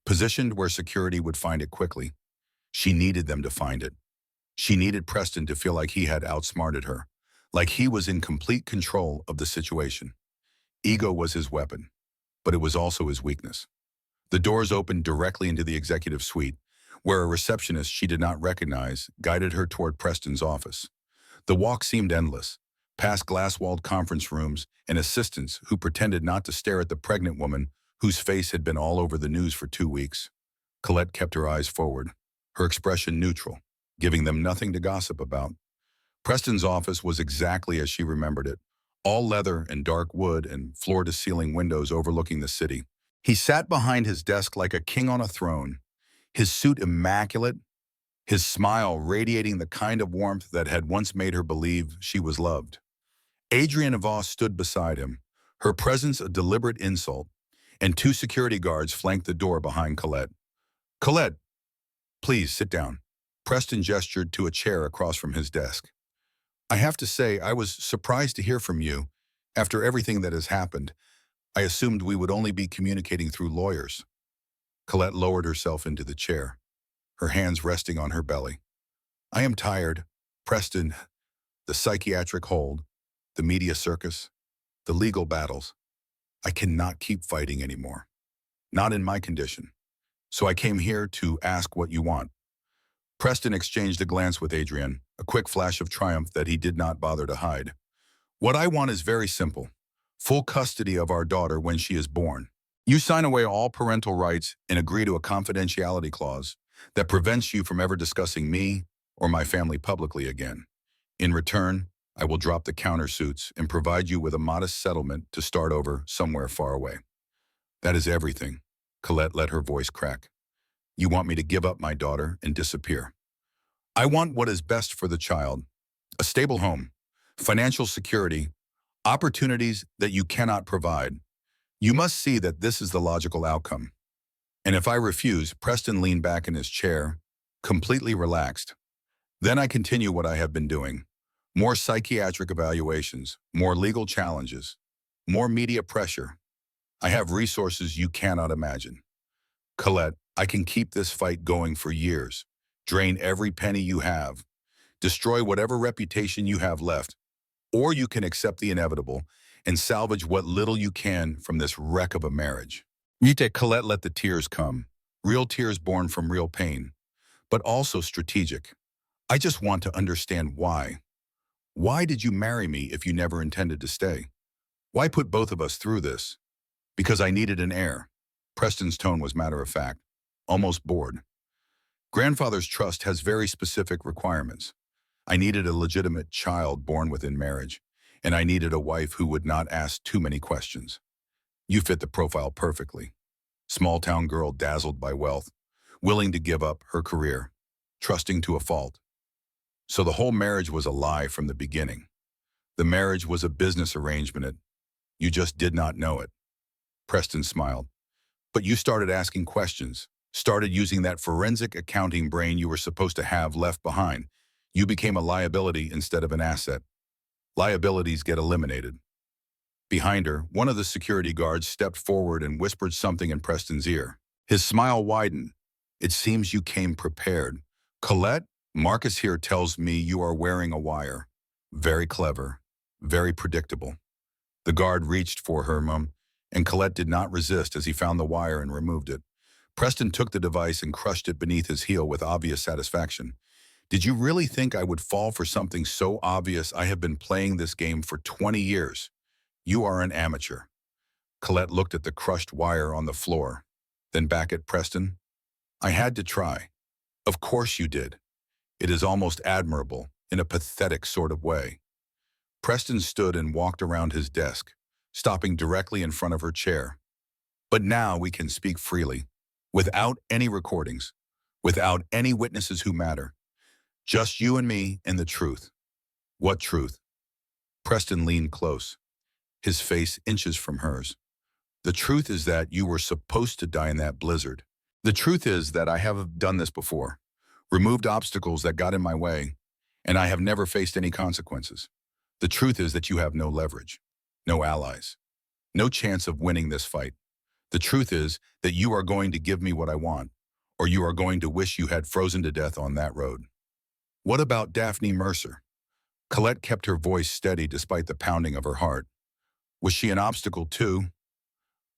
positioned where security would find it quickly. She needed them to find it. She needed Preston to feel like he had outsmarted her, like he was in complete control of the situation. Ego was his weapon, but it was also his weakness. The doors opened directly into the executive suite, where a receptionist she did not recognize guided her toward Preston's office. The walk seemed endless, past glass-walled conference rooms and assistants who pretended not to stare at the pregnant woman whose face had been all over the news for 2 weeks. Colette kept her eyes forward, her expression neutral, giving them nothing to gossip about. Preston's office was exactly as she remembered it, all leather and dark wood and floor-to-ceiling windows overlooking the city. He sat behind his desk like a king on a throne, his suit immaculate, his smile radiating the kind of warmth that had once made her believe she was loved. Adrienne Voss stood beside him, her presence a deliberate insult, and 2 security guards flanked the door behind Colette. Colette, please sit down. Preston gestured to a chair across from his desk. I have to say, I was surprised to hear from you. After everything that has happened, I assumed we would only be communicating through lawyers. Colette lowered herself into the chair, her hands resting on her belly. I am tired, Preston. The psychiatric hold, the media circus, the legal battles. I cannot keep fighting anymore. Not in my condition. So I came here to ask what you want. Preston exchanged a glance with Adrian, a quick flash of triumph that he did not bother to hide. What I want is very simple. Full custody of our daughter when she is born. You sign away all parental rights and agree to a confidentiality clause that prevents you from ever discussing me or my family publicly again. In return, I will drop the countersuits and provide you with a modest settlement to start over somewhere far away. That is everything. Colette let her voice crack. You want me to give up my daughter and disappear. I want what is best for the child. A stable home, financial security, opportunities that you cannot provide. You must see that this is the logical outcome. And if I refuse, Preston leaned back in his chair, completely relaxed. Then I continue what I have been doing. More psychiatric evaluations, more legal challenges, more media pressure. I have resources you cannot imagine. Colette, I can keep this fight going for years, drain every penny you have, destroy whatever reputation you have left, or you can accept the inevitable and salvage what little you can from this wreck of a marriage. Colette let the tears come, real tears born from real pain, but also strategic. I just want to understand why. Why did you marry me if you never intended to stay? Why put both of us through this? Because I needed an heir. Preston's tone was matter of fact, almost bored. Grandfather's trust has very specific requirements. I needed a legitimate child born within marriage, and I needed a wife who would not ask too many questions. You fit the profile perfectly. Small-town girl dazzled by wealth, willing to give up her career, trusting to a fault. So the whole marriage was a lie from the beginning. The marriage was a business arrangement. You just did not know it. Preston smiled. But you started asking questions, started using that forensic accounting brain you were supposed to have left behind. You became a liability instead of an asset. Liabilities get eliminated. Behind her, one of the security guards stepped forward and whispered something in Preston's ear. His smile widened. It seems you came prepared. Colette, Marcus here tells me you are wearing a wire. Very clever, very predictable. The guard reached for her, and Colette did not resist as he found the wire and removed it. Preston took the device and crushed it beneath his heel with obvious satisfaction. Did you really think I would fall for something so obvious? I have been playing this game for 20 years. You are an amateur. Colette looked at the crushed wire on the floor, then back at Preston. I had to try. Of course you did. It is almost admirable, in a pathetic sort of way. Preston stood and walked around his desk, stopping directly in front of her chair. But now we can speak freely, without any recordings, without any witnesses who matter. Just you and me and the truth. What truth? Preston leaned close, his face inches from hers. The truth is that you were supposed to die in that blizzard. The truth is that I have done this before, removed obstacles that got in my way, and I have never faced any consequences. The truth is that you have no leverage, no allies, no chance of winning this fight. The truth is that you are going to give me what I want, or you are going to wish you had frozen to death on that road. What about Daphne Mercer? Colette kept her voice steady despite the pounding of her heart. Was she an obstacle too?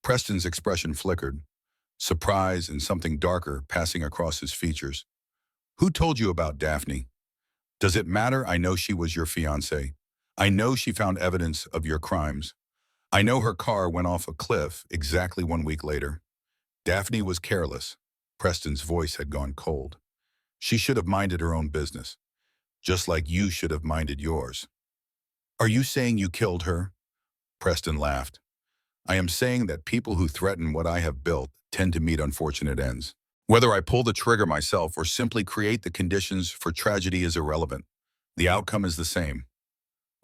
Preston's expression flickered, surprise and something darker passing across his features. Who told you about Daphne? Does it matter? I know she was your fiancée. I know she found evidence of your crimes. I know her car went off a cliff exactly 1 week later. Daphne was careless. Preston's voice had gone cold. She should have minded her own business, just like you should have minded yours. Are you saying you killed her? Preston laughed. I am saying that people who threaten what I have built tend to meet unfortunate ends. Whether I pull the trigger myself or simply create the conditions for tragedy is irrelevant. The outcome is the same.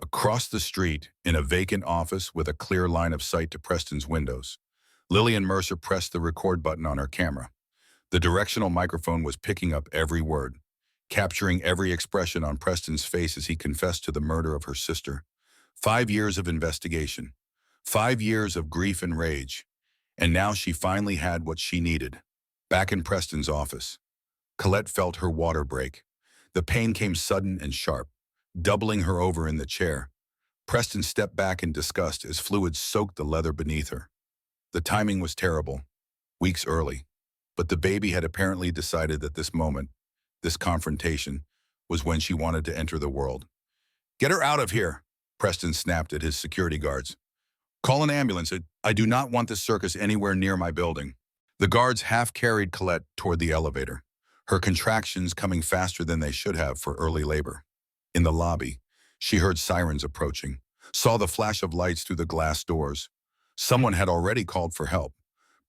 Across the street, in a vacant office with a clear line of sight to Preston's windows, Lillian Mercer pressed the record button on her camera. The directional microphone was picking up every word, capturing every expression on Preston's face as he confessed to the murder of her sister. 5 years of investigation, 5 years of grief and rage, and now she finally had what she needed. Back in Preston's office, Colette felt her water break. The pain came sudden and sharp, doubling her over in the chair. Preston stepped back in disgust as fluid soaked the leather beneath her. The timing was terrible, weeks early, but the baby had apparently decided that this moment, this confrontation, was when she wanted to enter the world. "Get her out of here," Preston snapped at his security guards. "Call an ambulance. I do not want this circus anywhere near my building." The guards half-carried Colette toward the elevator, her contractions coming faster than they should have for early labor. In the lobby, she heard sirens approaching, saw the flash of lights through the glass doors. Someone had already called for help,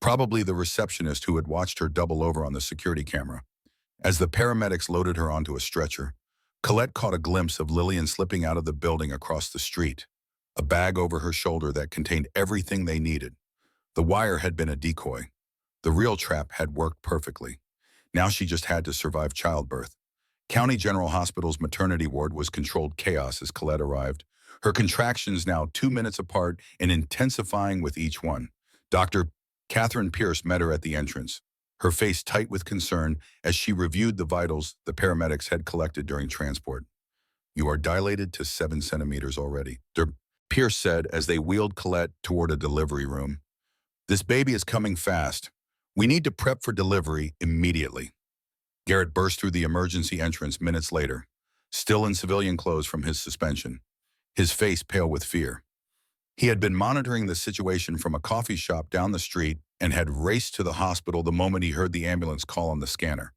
probably the receptionist who had watched her double over on the security camera. As the paramedics loaded her onto a stretcher, Colette caught a glimpse of Lillian slipping out of the building across the street, a bag over her shoulder that contained everything they needed. The wire had been a decoy. The real trap had worked perfectly. Now she just had to survive childbirth. County General Hospital's maternity ward was controlled chaos as Colette arrived, her contractions now 2 minutes apart and intensifying with each one. Dr. Catherine Pierce met her at the entrance, her face tight with concern as she reviewed the vitals the paramedics had collected during transport. "You are dilated to 7 centimeters already," Pierce said as they wheeled Colette toward a delivery room. "This baby is coming fast. We need to prep for delivery immediately." Garrett burst through the emergency entrance minutes later, still in civilian clothes from his suspension, his face pale with fear. He had been monitoring the situation from a coffee shop down the street and had raced to the hospital the moment he heard the ambulance call on the scanner.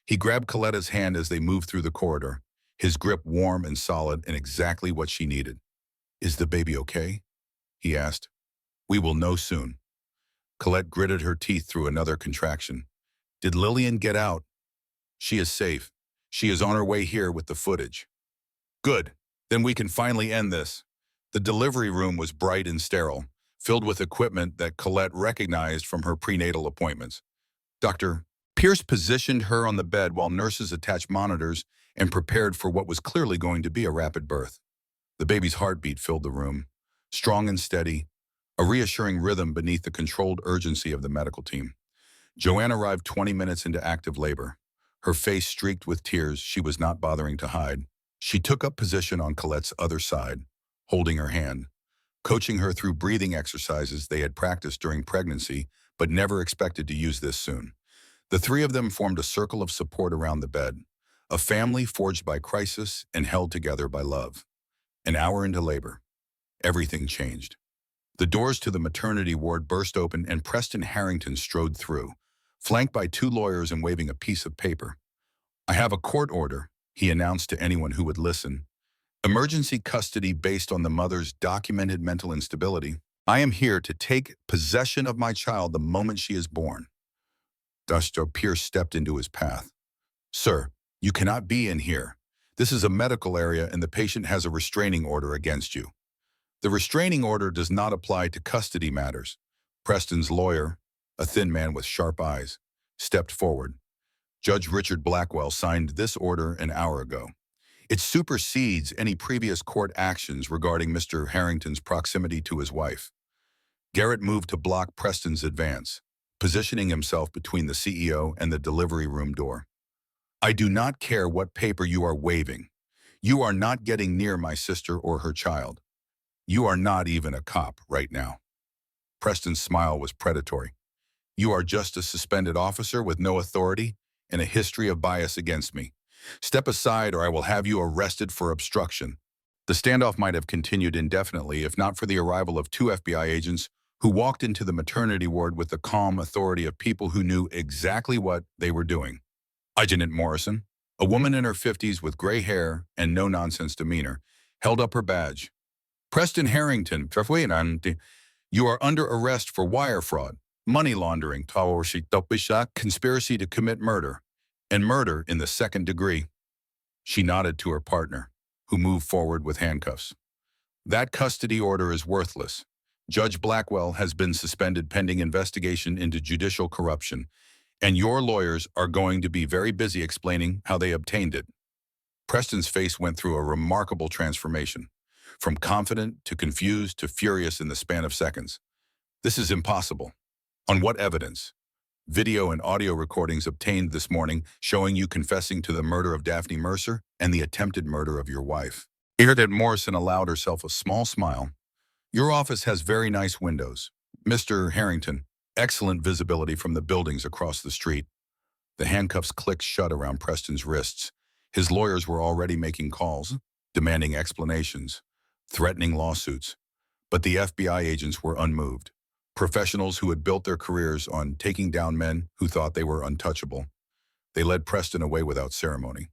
He grabbed Coletta's hand as they moved through the corridor, his grip warm and solid and exactly what she needed. "Is the baby okay?" he asked. "We will know soon." Colette gritted her teeth through another contraction. "Did Lillian get out?" "She is safe. She is on her way here with the footage." "Good. Then we can finally end this." The delivery room was bright and sterile, filled with equipment that Colette recognized from her prenatal appointments. Dr. Pierce positioned her on the bed while nurses attached monitors and prepared for what was clearly going to be a rapid birth. The baby's heartbeat filled the room, strong and steady, a reassuring rhythm beneath the controlled urgency of the medical team. Joanne arrived 20 minutes into active labor, her face streaked with tears she was not bothering to hide. She took up position on Colette's other side, holding her hand, coaching her through breathing exercises they had practiced during pregnancy but never expected to use this soon. The three of them formed a circle of support around the bed, a family forged by crisis and held together by love. An hour into labor, everything changed. The doors to the maternity ward burst open and Preston Harrington strode through, flanked by 2 lawyers and waving a piece of paper. "I have a court order," he announced to anyone who would listen. "Emergency custody based on the mother's documented mental instability. I am here to take possession of my child the moment she is born." Dr. Pierce stepped into his path. "Sir, you cannot be in here. This is a medical area and the patient has a restraining order against you." "The restraining order does not apply to custody matters." Preston's lawyer, a thin man with sharp eyes, stepped forward. "Judge Richard Blackwell signed this order an hour ago. It supersedes any previous court actions regarding Mr. Harrington's proximity to his wife." Garrett moved to block Preston's advance, positioning himself between the CEO and the delivery room door. "I do not care what paper you are waving. You are not getting near my sister or her child. You are not even a cop right now." Preston's smile was predatory. "You are just a suspended officer with no authority and a history of bias against me. Step aside or I will have you arrested for obstruction." The standoff might have continued indefinitely if not for the arrival of 2 FBI agents who walked into the maternity ward with the calm authority of people who knew exactly what they were doing. Agent Morrison, a woman in her 50s with gray hair and no-nonsense demeanor, held up her badge. "Preston Harrington, you are under arrest for wire fraud, money laundering, conspiracy to commit murder, and murder in the 2nd degree." She nodded to her partner, who moved forward with handcuffs. "That custody order is worthless. Judge Blackwell has been suspended pending investigation into judicial corruption, and your lawyers are going to be very busy explaining how they obtained it." Preston's face went through a remarkable transformation, from confident to confused to furious in the span of seconds. "This is impossible. On what evidence?" "Video and audio recordings obtained this morning showing you confessing to the murder of Daphne Mercer and the attempted murder of your wife." Earded Morrison allowed herself a small smile. Your office has very nice windows. Mr. Harrington, excellent visibility from the buildings across the street. The handcuffs clicked shut around Preston's wrists. His lawyers were already making calls, demanding explanations, threatening lawsuits. But the FBI agents were unmoved. Professionals who had built their careers on taking down men who thought they were untouchable. They led Preston away without ceremony,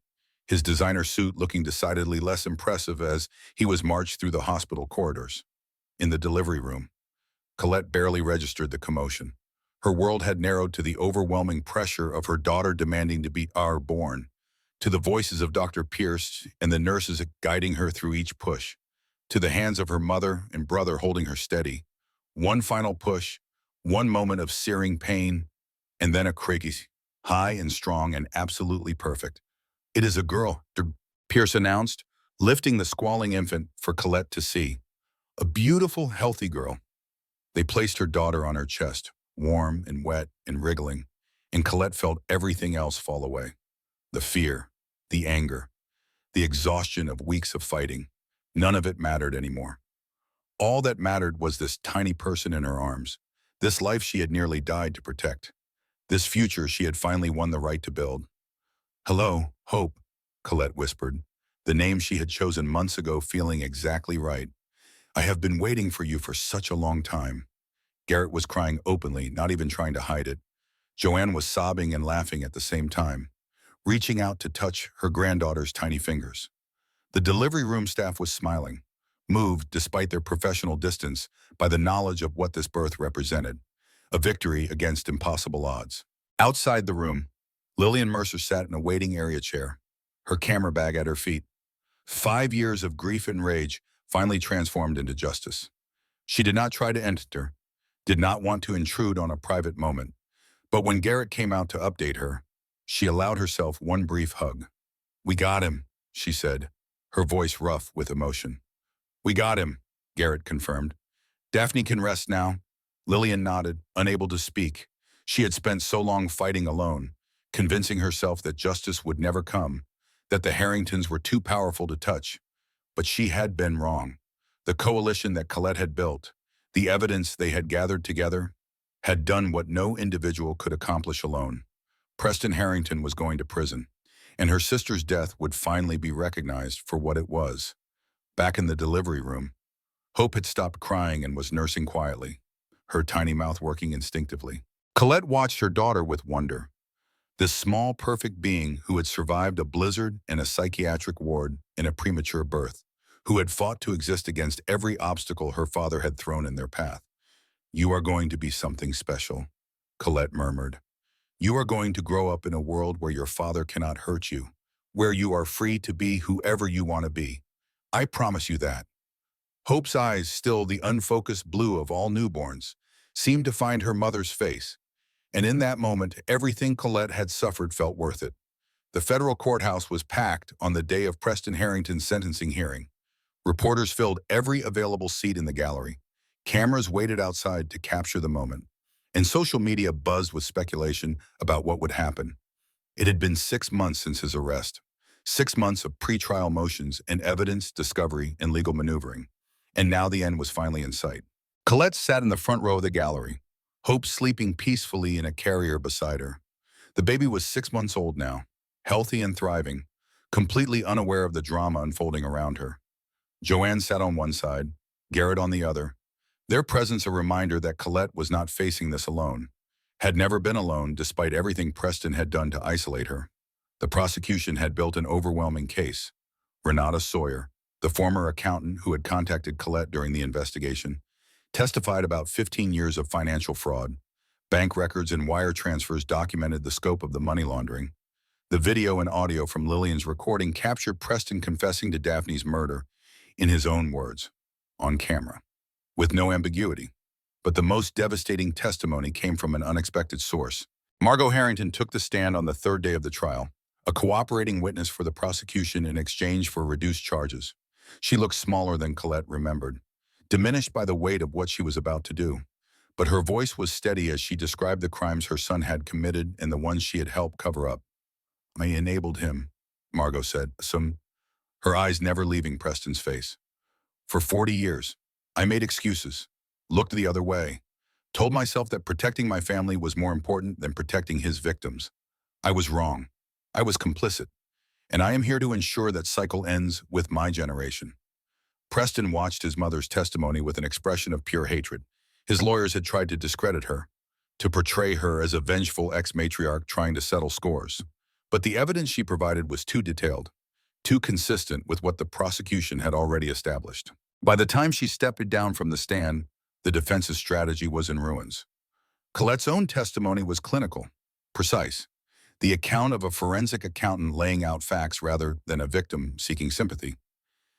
his designer suit looking decidedly less impressive as he was marched through the hospital corridors. In the delivery room, Colette barely registered the commotion. Her world had narrowed to the overwhelming pressure of her daughter demanding to be born, to the voices of Dr. Pierce and the nurses guiding her through each push, to the hands of her mother and brother holding her steady. One final push, one moment of searing pain, and then a creaky, high and strong and absolutely perfect. It is a girl, Dr. Pierce announced, lifting the squalling infant for Colette to see. A beautiful, healthy girl. They placed her daughter on her chest, warm and wet and wriggling, and Colette felt everything else fall away. The fear, the anger, the exhaustion of weeks of fighting. None of it mattered anymore. All that mattered was this tiny person in her arms, this life she had nearly died to protect, this future she had finally won the right to build. Hello, Hope, Colette whispered, the name she had chosen months ago feeling exactly right. I have been waiting for you for such a long time. Garrett was crying openly, not even trying to hide it. Joanne was sobbing and laughing at the same time, reaching out to touch her granddaughter's tiny fingers. The delivery room staff was smiling, moved, despite their professional distance, by the knowledge of what this birth represented, a victory against impossible odds. Outside the room, Lillian Mercer sat in a waiting area chair, her camera bag at her feet. 5 years of grief and rage finally transformed into justice. She did not try to enter, did not want to intrude on a private moment. But when Garrett came out to update her, she allowed herself one brief hug. We got him, she said, her voice rough with emotion. We got him, Garrett confirmed. Daphne can rest now. Lillian nodded, unable to speak. She had spent so long fighting alone, convincing herself that justice would never come, that the Harringtons were too powerful to touch. But she had been wrong. The coalition that Colette had built, the evidence they had gathered together, had done what no individual could accomplish alone. Preston Harrington was going to prison, and her sister's death would finally be recognized for what it was. Back in the delivery room, Hope had stopped crying and was nursing quietly, her tiny mouth working instinctively. Colette watched her daughter with wonder. This small, perfect being who had survived a blizzard and a psychiatric ward in a premature birth, who had fought to exist against every obstacle her father had thrown in their path. You are going to be something special, Colette murmured. You are going to grow up in a world where your father cannot hurt you, where you are free to be whoever you want to be. I promise you that. Hope's eyes, still the unfocused blue of all newborns, seemed to find her mother's face. And in that moment, everything Colette had suffered felt worth it. The federal courthouse was packed on the day of Preston Harrington's sentencing hearing. Reporters filled every available seat in the gallery. Cameras waited outside to capture the moment. And social media buzzed with speculation about what would happen. It had been 6 months since his arrest. 6 months of pretrial motions and evidence, discovery, and legal maneuvering. And now the end was finally in sight. Colette sat in the front row of the gallery, Hope sleeping peacefully in a carrier beside her. The baby was 6 months old now, healthy and thriving, completely unaware of the drama unfolding around her. Joanne sat on one side, Garrett on the other, their presence a reminder that Colette was not facing this alone, had never been alone despite everything Preston had done to isolate her. The prosecution had built an overwhelming case. Renata Sawyer, the former accountant who had contacted Colette during the investigation, testified about 15 years of financial fraud. Bank records and wire transfers documented the scope of the money laundering. The video and audio from Lillian's recording captured Preston confessing to Daphne's murder, in his own words, on camera, with no ambiguity. But the most devastating testimony came from an unexpected source. Margot Harrington took the stand on the third day of the trial, a cooperating witness for the prosecution in exchange for reduced charges. She looked smaller than Colette remembered, diminished by the weight of what she was about to do. But her voice was steady as she described the crimes her son had committed and the ones she had helped cover up. I enabled him, Margot said. her eyes never leaving Preston's face. For 40 years, I made excuses, looked the other way, told myself that protecting my family was more important than protecting his victims. I was wrong. I was complicit. And I am here to ensure that cycle ends with my generation. Preston watched his mother's testimony with an expression of pure hatred. His lawyers had tried to discredit her, to portray her as a vengeful ex-matriarch trying to settle scores. But the evidence she provided was too detailed, too consistent with what the prosecution had already established. By the time she stepped down from the stand, the defense's strategy was in ruins. Colette's own testimony was clinical, precise, the account of a forensic accountant laying out facts rather than a victim seeking sympathy.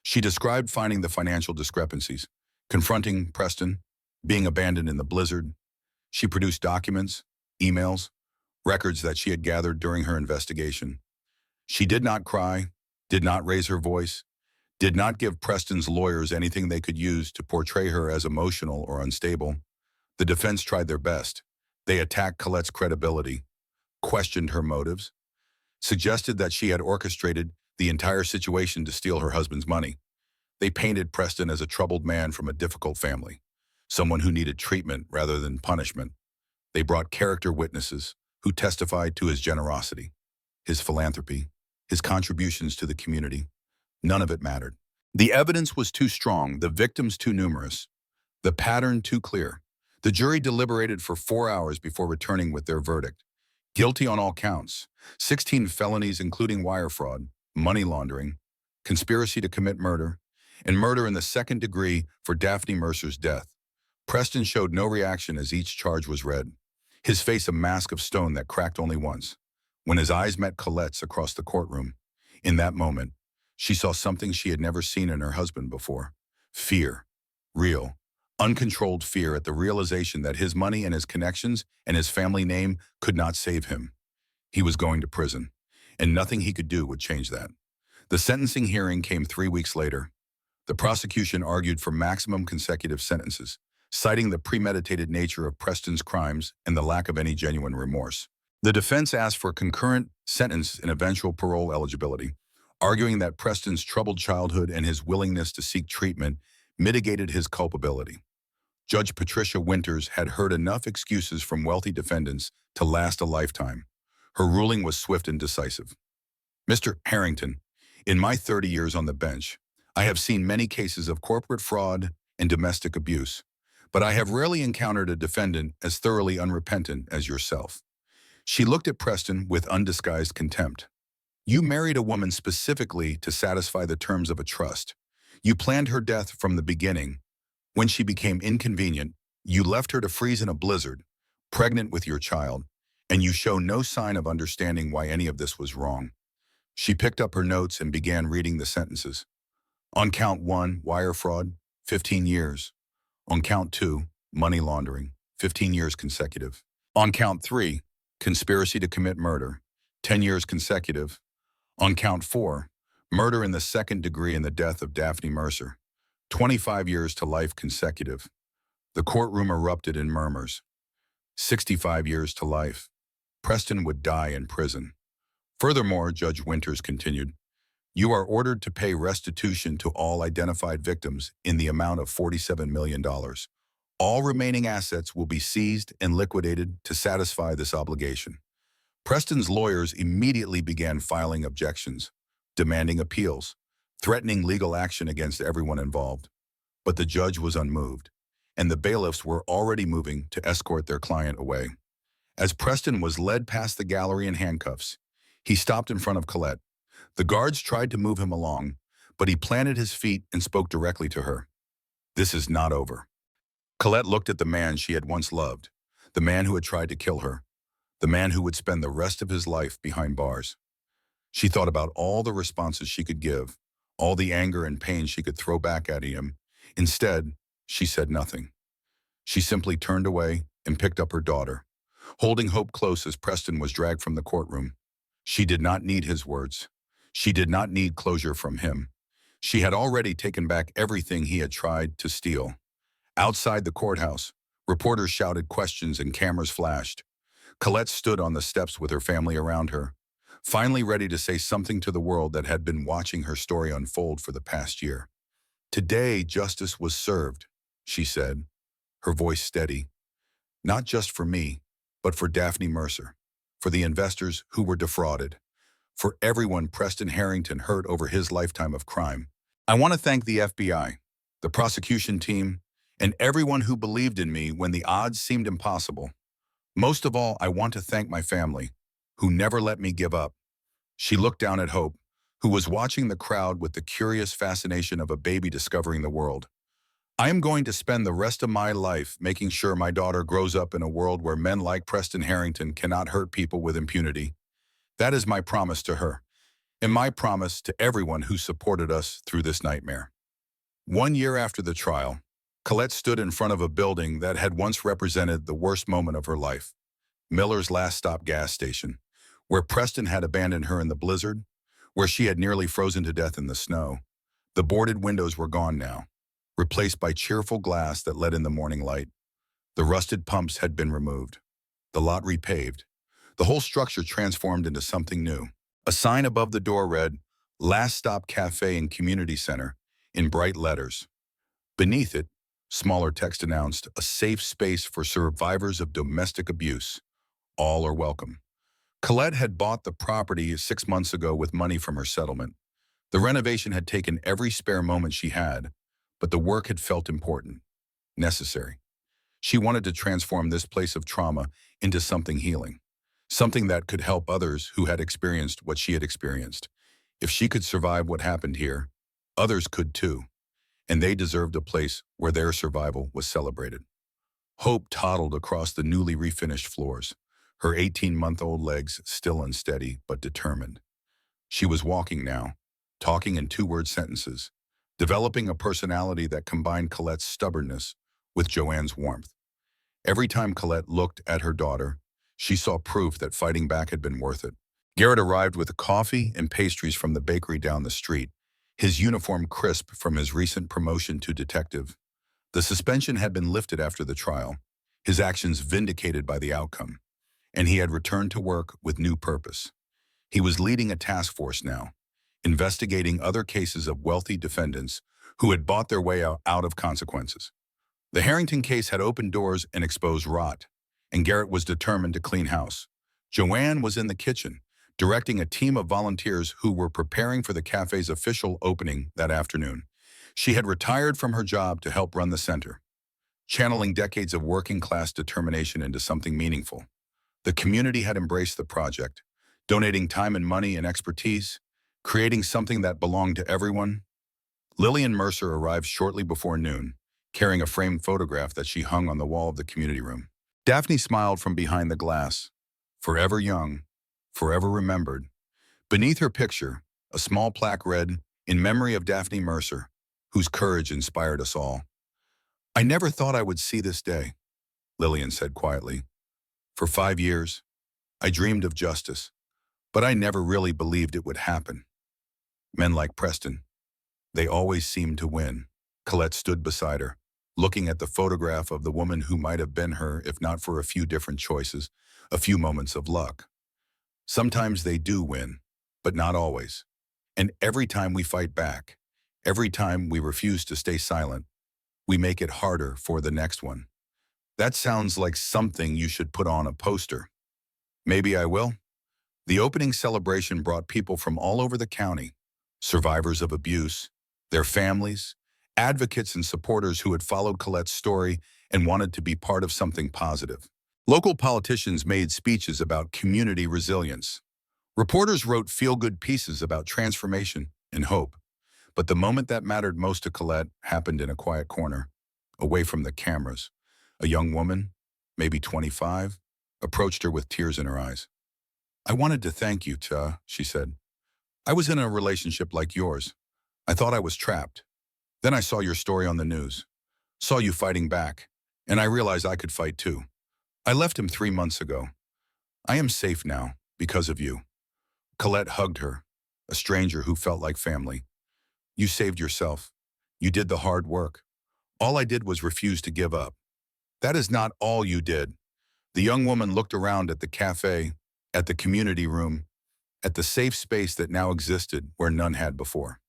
She described finding the financial discrepancies, confronting Preston, being abandoned in the blizzard. She produced documents, emails, records that she had gathered during her investigation. She did not cry, did not raise her voice, did not give Preston's lawyers anything they could use to portray her as emotional or unstable. The defense tried their best. They attacked Colette's credibility, questioned her motives, suggested that she had orchestrated the entire situation to steal her husband's money. They painted Preston as a troubled man from a difficult family, someone who needed treatment rather than punishment. They brought character witnesses who testified to his generosity, his philanthropy, his contributions to the community. None of it mattered. The evidence was too strong, the victims too numerous, the pattern too clear. The jury deliberated for 4 hours before returning with their verdict. Guilty on all counts, 16 felonies including wire fraud, money laundering, conspiracy to commit murder, and murder in the second degree for Daphne Mercer's death. Preston showed no reaction as each charge was read, his face a mask of stone that cracked only once. When his eyes met Colette's across the courtroom, in that moment, she saw something she had never seen in her husband before. Fear. Real, uncontrolled fear at the realization that his money and his connections and his family name could not save him. He was going to prison, and nothing he could do would change that. The sentencing hearing came 3 weeks later. The prosecution argued for maximum consecutive sentences, citing the premeditated nature of Preston's crimes and the lack of any genuine remorse. The defense asked for concurrent sentence and eventual parole eligibility, arguing that Preston's troubled childhood and his willingness to seek treatment mitigated his culpability. Judge Patricia Winters had heard enough excuses from wealthy defendants to last a lifetime. Her ruling was swift and decisive. Mr. Harrington, in my 30 years on the bench, I have seen many cases of corporate fraud and domestic abuse, but I have rarely encountered a defendant as thoroughly unrepentant as yourself. She looked at Preston with undisguised contempt. You married a woman specifically to satisfy the terms of a trust. You planned her death from the beginning. When she became inconvenient, you left her to freeze in a blizzard, pregnant with your child, and you show no sign of understanding why any of this was wrong. She picked up her notes and began reading the sentences. On count 1, wire fraud, 15 years. On count 2, money laundering, 15 years consecutive. On count 3, conspiracy to commit murder, 10 years consecutive. On count 4, murder in the second degree in the death of Daphne Mercer, 25 years to life consecutive. The courtroom erupted in murmurs. 65 years to life. Preston would die in prison. Furthermore, Judge Winters continued, you are ordered to pay restitution to all identified victims in the amount of $47 million. All remaining assets will be seized and liquidated to satisfy this obligation. Preston's lawyers immediately began filing objections, demanding appeals, threatening legal action against everyone involved. But the judge was unmoved, and the bailiffs were already moving to escort their client away. As Preston was led past the gallery in handcuffs, he stopped in front of Colette. The guards tried to move him along, but he planted his feet and spoke directly to her. This is not over. Colette looked at the man she had once loved, the man who had tried to kill her, the man who would spend the rest of his life behind bars. She thought about all the responses she could give, all the anger and pain she could throw back at him. Instead, she said nothing. She simply turned away and picked up her daughter, holding Hope close as Preston was dragged from the courtroom. She did not need his words. She did not need closure from him. She had already taken back everything he had tried to steal. Outside the courthouse, reporters shouted questions and cameras flashed. Colette stood on the steps with her family around her. finally ready to say something to the world that had been watching her story unfold for the past year. "Today, justice was served," she said, her voice steady. "Not just for me, but for Daphne Mercer, for the investors who were defrauded, for everyone Preston Harrington hurt over his lifetime of crime. I want to thank the FBI, the prosecution team, and everyone who believed in me when the odds seemed impossible. Most of all, I want to thank my family, who never let me give up." She looked down at Hope, who was watching the crowd with the curious fascination of a baby discovering the world. "I am going to spend the rest of my life making sure my daughter grows up in a world where men like Preston Harrington cannot hurt people with impunity. That is my promise to her, and my promise to everyone who supported us through this nightmare." 1 year after the trial, Colette stood in front of a building that had once represented the worst moment of her life, Miller's Last Stop gas station, where Preston had abandoned her in the blizzard, where she had nearly frozen to death in the snow. The boarded windows were gone now, replaced by cheerful glass that let in the morning light. The rusted pumps had been removed, the lot repaved, the whole structure transformed into something new. A sign above the door read, "Last Stop Cafe and Community Center," in bright letters. Beneath it, smaller text announced, "A safe space for survivors of domestic abuse. All are welcome." Colette had bought the property 6 months ago with money from her settlement. The renovation had taken every spare moment she had, but the work had felt important, necessary. She wanted to transform this place of trauma into something healing, something that could help others who had experienced what she had experienced. If she could survive what happened here, others could too, and they deserved a place where their survival was celebrated. Hope toddled across the newly refinished floors, her 18-month-old legs still unsteady but determined. She was walking now, talking in two-word sentences, developing a personality that combined Colette's stubbornness with Joanne's warmth. Every time Colette looked at her daughter, she saw proof that fighting back had been worth it. Garrett arrived with coffee and pastries from the bakery down the street, his uniform crisp from his recent promotion to detective. The suspension had been lifted after the trial, his actions vindicated by the outcome, and he had returned to work with new purpose. He was leading a task force now, investigating other cases of wealthy defendants who had bought their way out of consequences. The Harrington case had opened doors and exposed rot, and Garrett was determined to clean house. Joanne was in the kitchen, directing a team of volunteers who were preparing for the cafe's official opening that afternoon. She had retired from her job to help run the center, channeling decades of working-class determination into something meaningful. The community had embraced the project, donating time and money and expertise, creating something that belonged to everyone. Lillian Mercer arrived shortly before noon, carrying a framed photograph that she hung on the wall of the community room. Daphne smiled from behind the glass. Forever young, forever remembered. Beneath her picture, a small plaque read, "In memory of Daphne Mercer, whose courage inspired us all." "I never thought I would see this day," Lillian said quietly. "For 5 years, I dreamed of justice, but I never really believed it would happen. Men like Preston, they always seemed to win." Colette stood beside her, looking at the photograph of the woman who might have been her if not for a few different choices, a few moments of luck. "Sometimes they do win, but not always. And every time we fight back, every time we refuse to stay silent, we make it harder for the next one." "That sounds like something you should put on a poster." "Maybe I will." The opening celebration brought people from all over the county, survivors of abuse, their families, advocates and supporters who had followed Colette's story and wanted to be part of something positive. Local politicians made speeches about community resilience. Reporters wrote feel-good pieces about transformation and hope. But the moment that mattered most to Colette happened in a quiet corner, away from the cameras. A young woman, maybe 25, approached her with tears in her eyes. "I wanted to thank you, Ta," she said. "I was in a relationship like yours. I thought I was trapped. Then I saw your story on the news, saw you fighting back, and I realized I could fight too. I left him 3 months ago. I am safe now, because of you." Colette hugged her, a stranger who felt like family. "You saved yourself. You did the hard work. All I did was refuse to give up." "That is not all you did." The young woman looked around at the cafe, at the community room, at the safe space that now existed where none had before.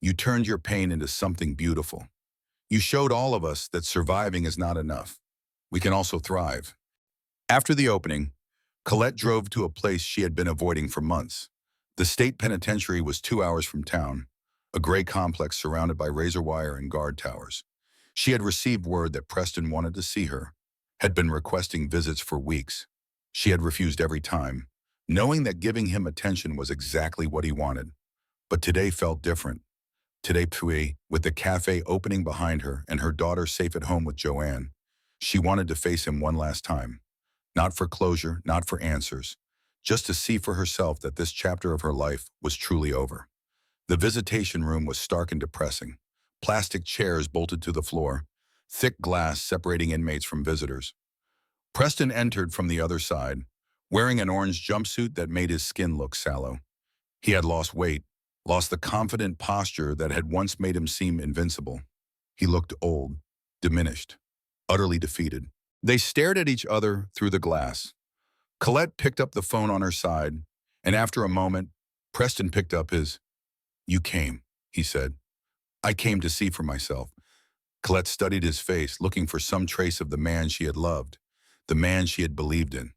You turned your pain into something beautiful. You showed all of us that surviving is not enough. We can also thrive. After the opening, Colette drove to a place she had been avoiding for months. The state penitentiary was 2 hours from town, a gray complex surrounded by razor wire and guard towers. She had received word that Preston wanted to see her, had been requesting visits for weeks. She had refused every time, knowing that giving him attention was exactly what he wanted. But today felt different. Today, with the cafe opening behind her and her daughter safe at home with Joanne, she wanted to face him one last time. Not for closure, not for answers, just to see for herself that this chapter of her life was truly over. The visitation room was stark and depressing. Plastic chairs bolted to the floor, thick glass separating inmates from visitors. Preston entered from the other side, wearing an orange jumpsuit that made his skin look sallow. He had lost weight, lost the confident posture that had once made him seem invincible. He looked old, diminished, utterly defeated. They stared at each other through the glass. Colette picked up the phone on her side, and after a moment, Preston picked up his. "You came," he said. "I came to see for myself." Colette studied his face, looking for some trace of the man she had loved, the man she had believed in.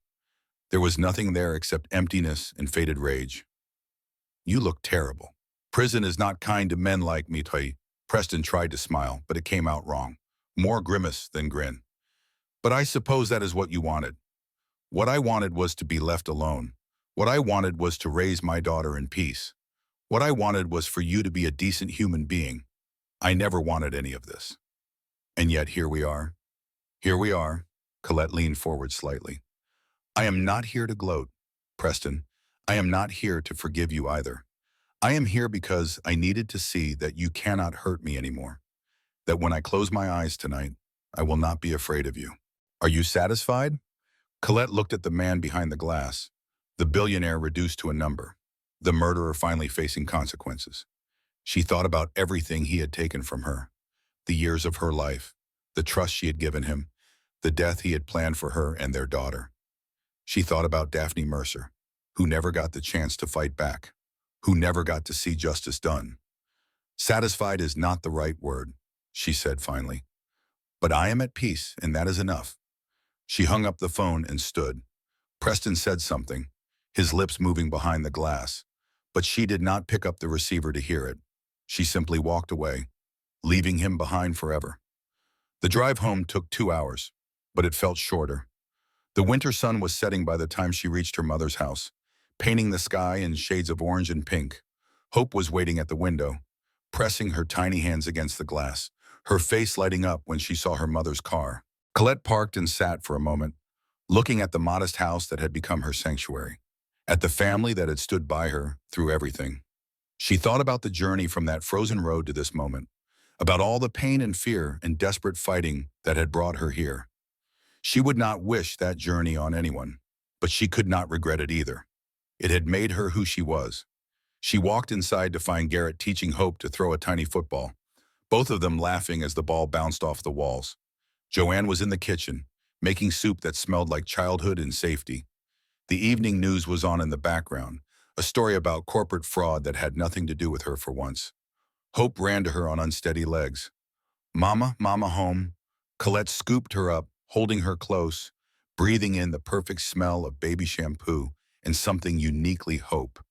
There was nothing there except emptiness and faded rage. "You look terrible. Prison is not kind to men like me, Toy." Preston tried to smile, but it came out wrong. More grimace than grin. "But I suppose that is what you wanted." "What I wanted was to be left alone. What I wanted was to raise my daughter in peace. What I wanted was for you to be a decent human being. I never wanted any of this. And yet here we are." "Here we are." Colette leaned forward slightly. "I am not here to gloat, Preston. I am not here to forgive you either. I am here because I needed to see that you cannot hurt me anymore. That when I close my eyes tonight, I will not be afraid of you. Are you satisfied?" Colette looked at the man behind the glass, the billionaire reduced to a number, the murderer finally facing consequences. She thought about everything he had taken from her, the years of her life, the trust she had given him, the death he had planned for her and their daughter. She thought about Daphne Mercer, who never got the chance to fight back, who never got to see justice done. "Satisfied is not the right word," she said finally. "But I am at peace, and that is enough." She hung up the phone and stood. Preston said something, his lips moving behind the glass, but she did not pick up the receiver to hear it. She simply walked away, leaving him behind forever. The drive home took 2 hours, but it felt shorter. The winter sun was setting by the time she reached her mother's house, painting the sky in shades of orange and pink. Hope was waiting at the window, pressing her tiny hands against the glass, her face lighting up when she saw her mother's car. Colette parked and sat for a moment, looking at the modest house that had become her sanctuary, at the family that had stood by her through everything. She thought about the journey from that frozen road to this moment, about all the pain and fear and desperate fighting that had brought her here. She would not wish that journey on anyone, but she could not regret it either. It had made her who she was. She walked inside to find Garrett teaching Hope to throw a tiny football, both of them laughing as the ball bounced off the walls. Joanne was in the kitchen, making soup that smelled like childhood and safety. The evening news was on in the background, a story about corporate fraud that had nothing to do with her for once. Hope ran to her on unsteady legs. "Mama, Mama home." Colette scooped her up, holding her close, breathing in the perfect smell of baby shampoo and something uniquely Hope.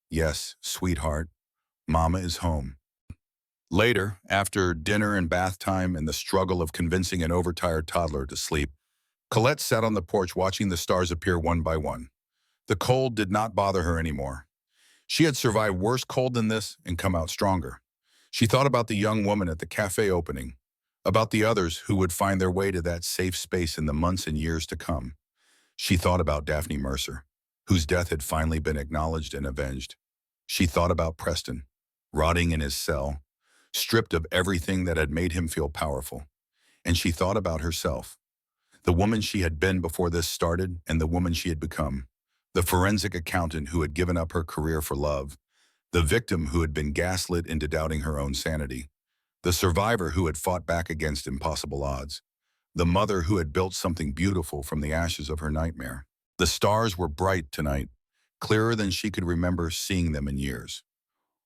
"Yes, sweetheart, Mama is home." Later, after dinner and bath time and the struggle of convincing an overtired toddler to sleep, Colette sat on the porch watching the stars appear one by one. The cold did not bother her anymore. She had survived worse cold than this and come out stronger. She thought about the young woman at the cafe opening, about the others who would find their way to that safe space in the months and years to come. She thought about Daphne Mercer, whose death had finally been acknowledged and avenged. She thought about Preston, rotting in his cell, stripped of everything that had made him feel powerful. And she thought about herself, the woman she had been before this started and the woman she had become, the forensic accountant who had given up her career for love, the victim who had been gaslit into doubting her own sanity, the survivor who had fought back against impossible odds, the mother who had built something beautiful from the ashes of her nightmare. The stars were bright tonight, clearer than she could remember seeing them in years.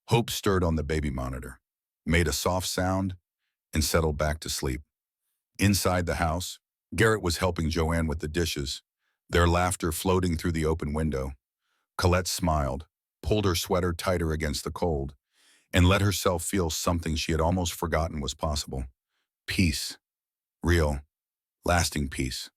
Hope stirred on the baby monitor, made a soft sound, and settled back to sleep. Inside the house, Garrett was helping Joanne with the dishes, their laughter floating through the open window. Colette smiled, pulled her sweater tighter against the cold, and let herself feel something she had almost forgotten was possible. Peace. Real, lasting peace.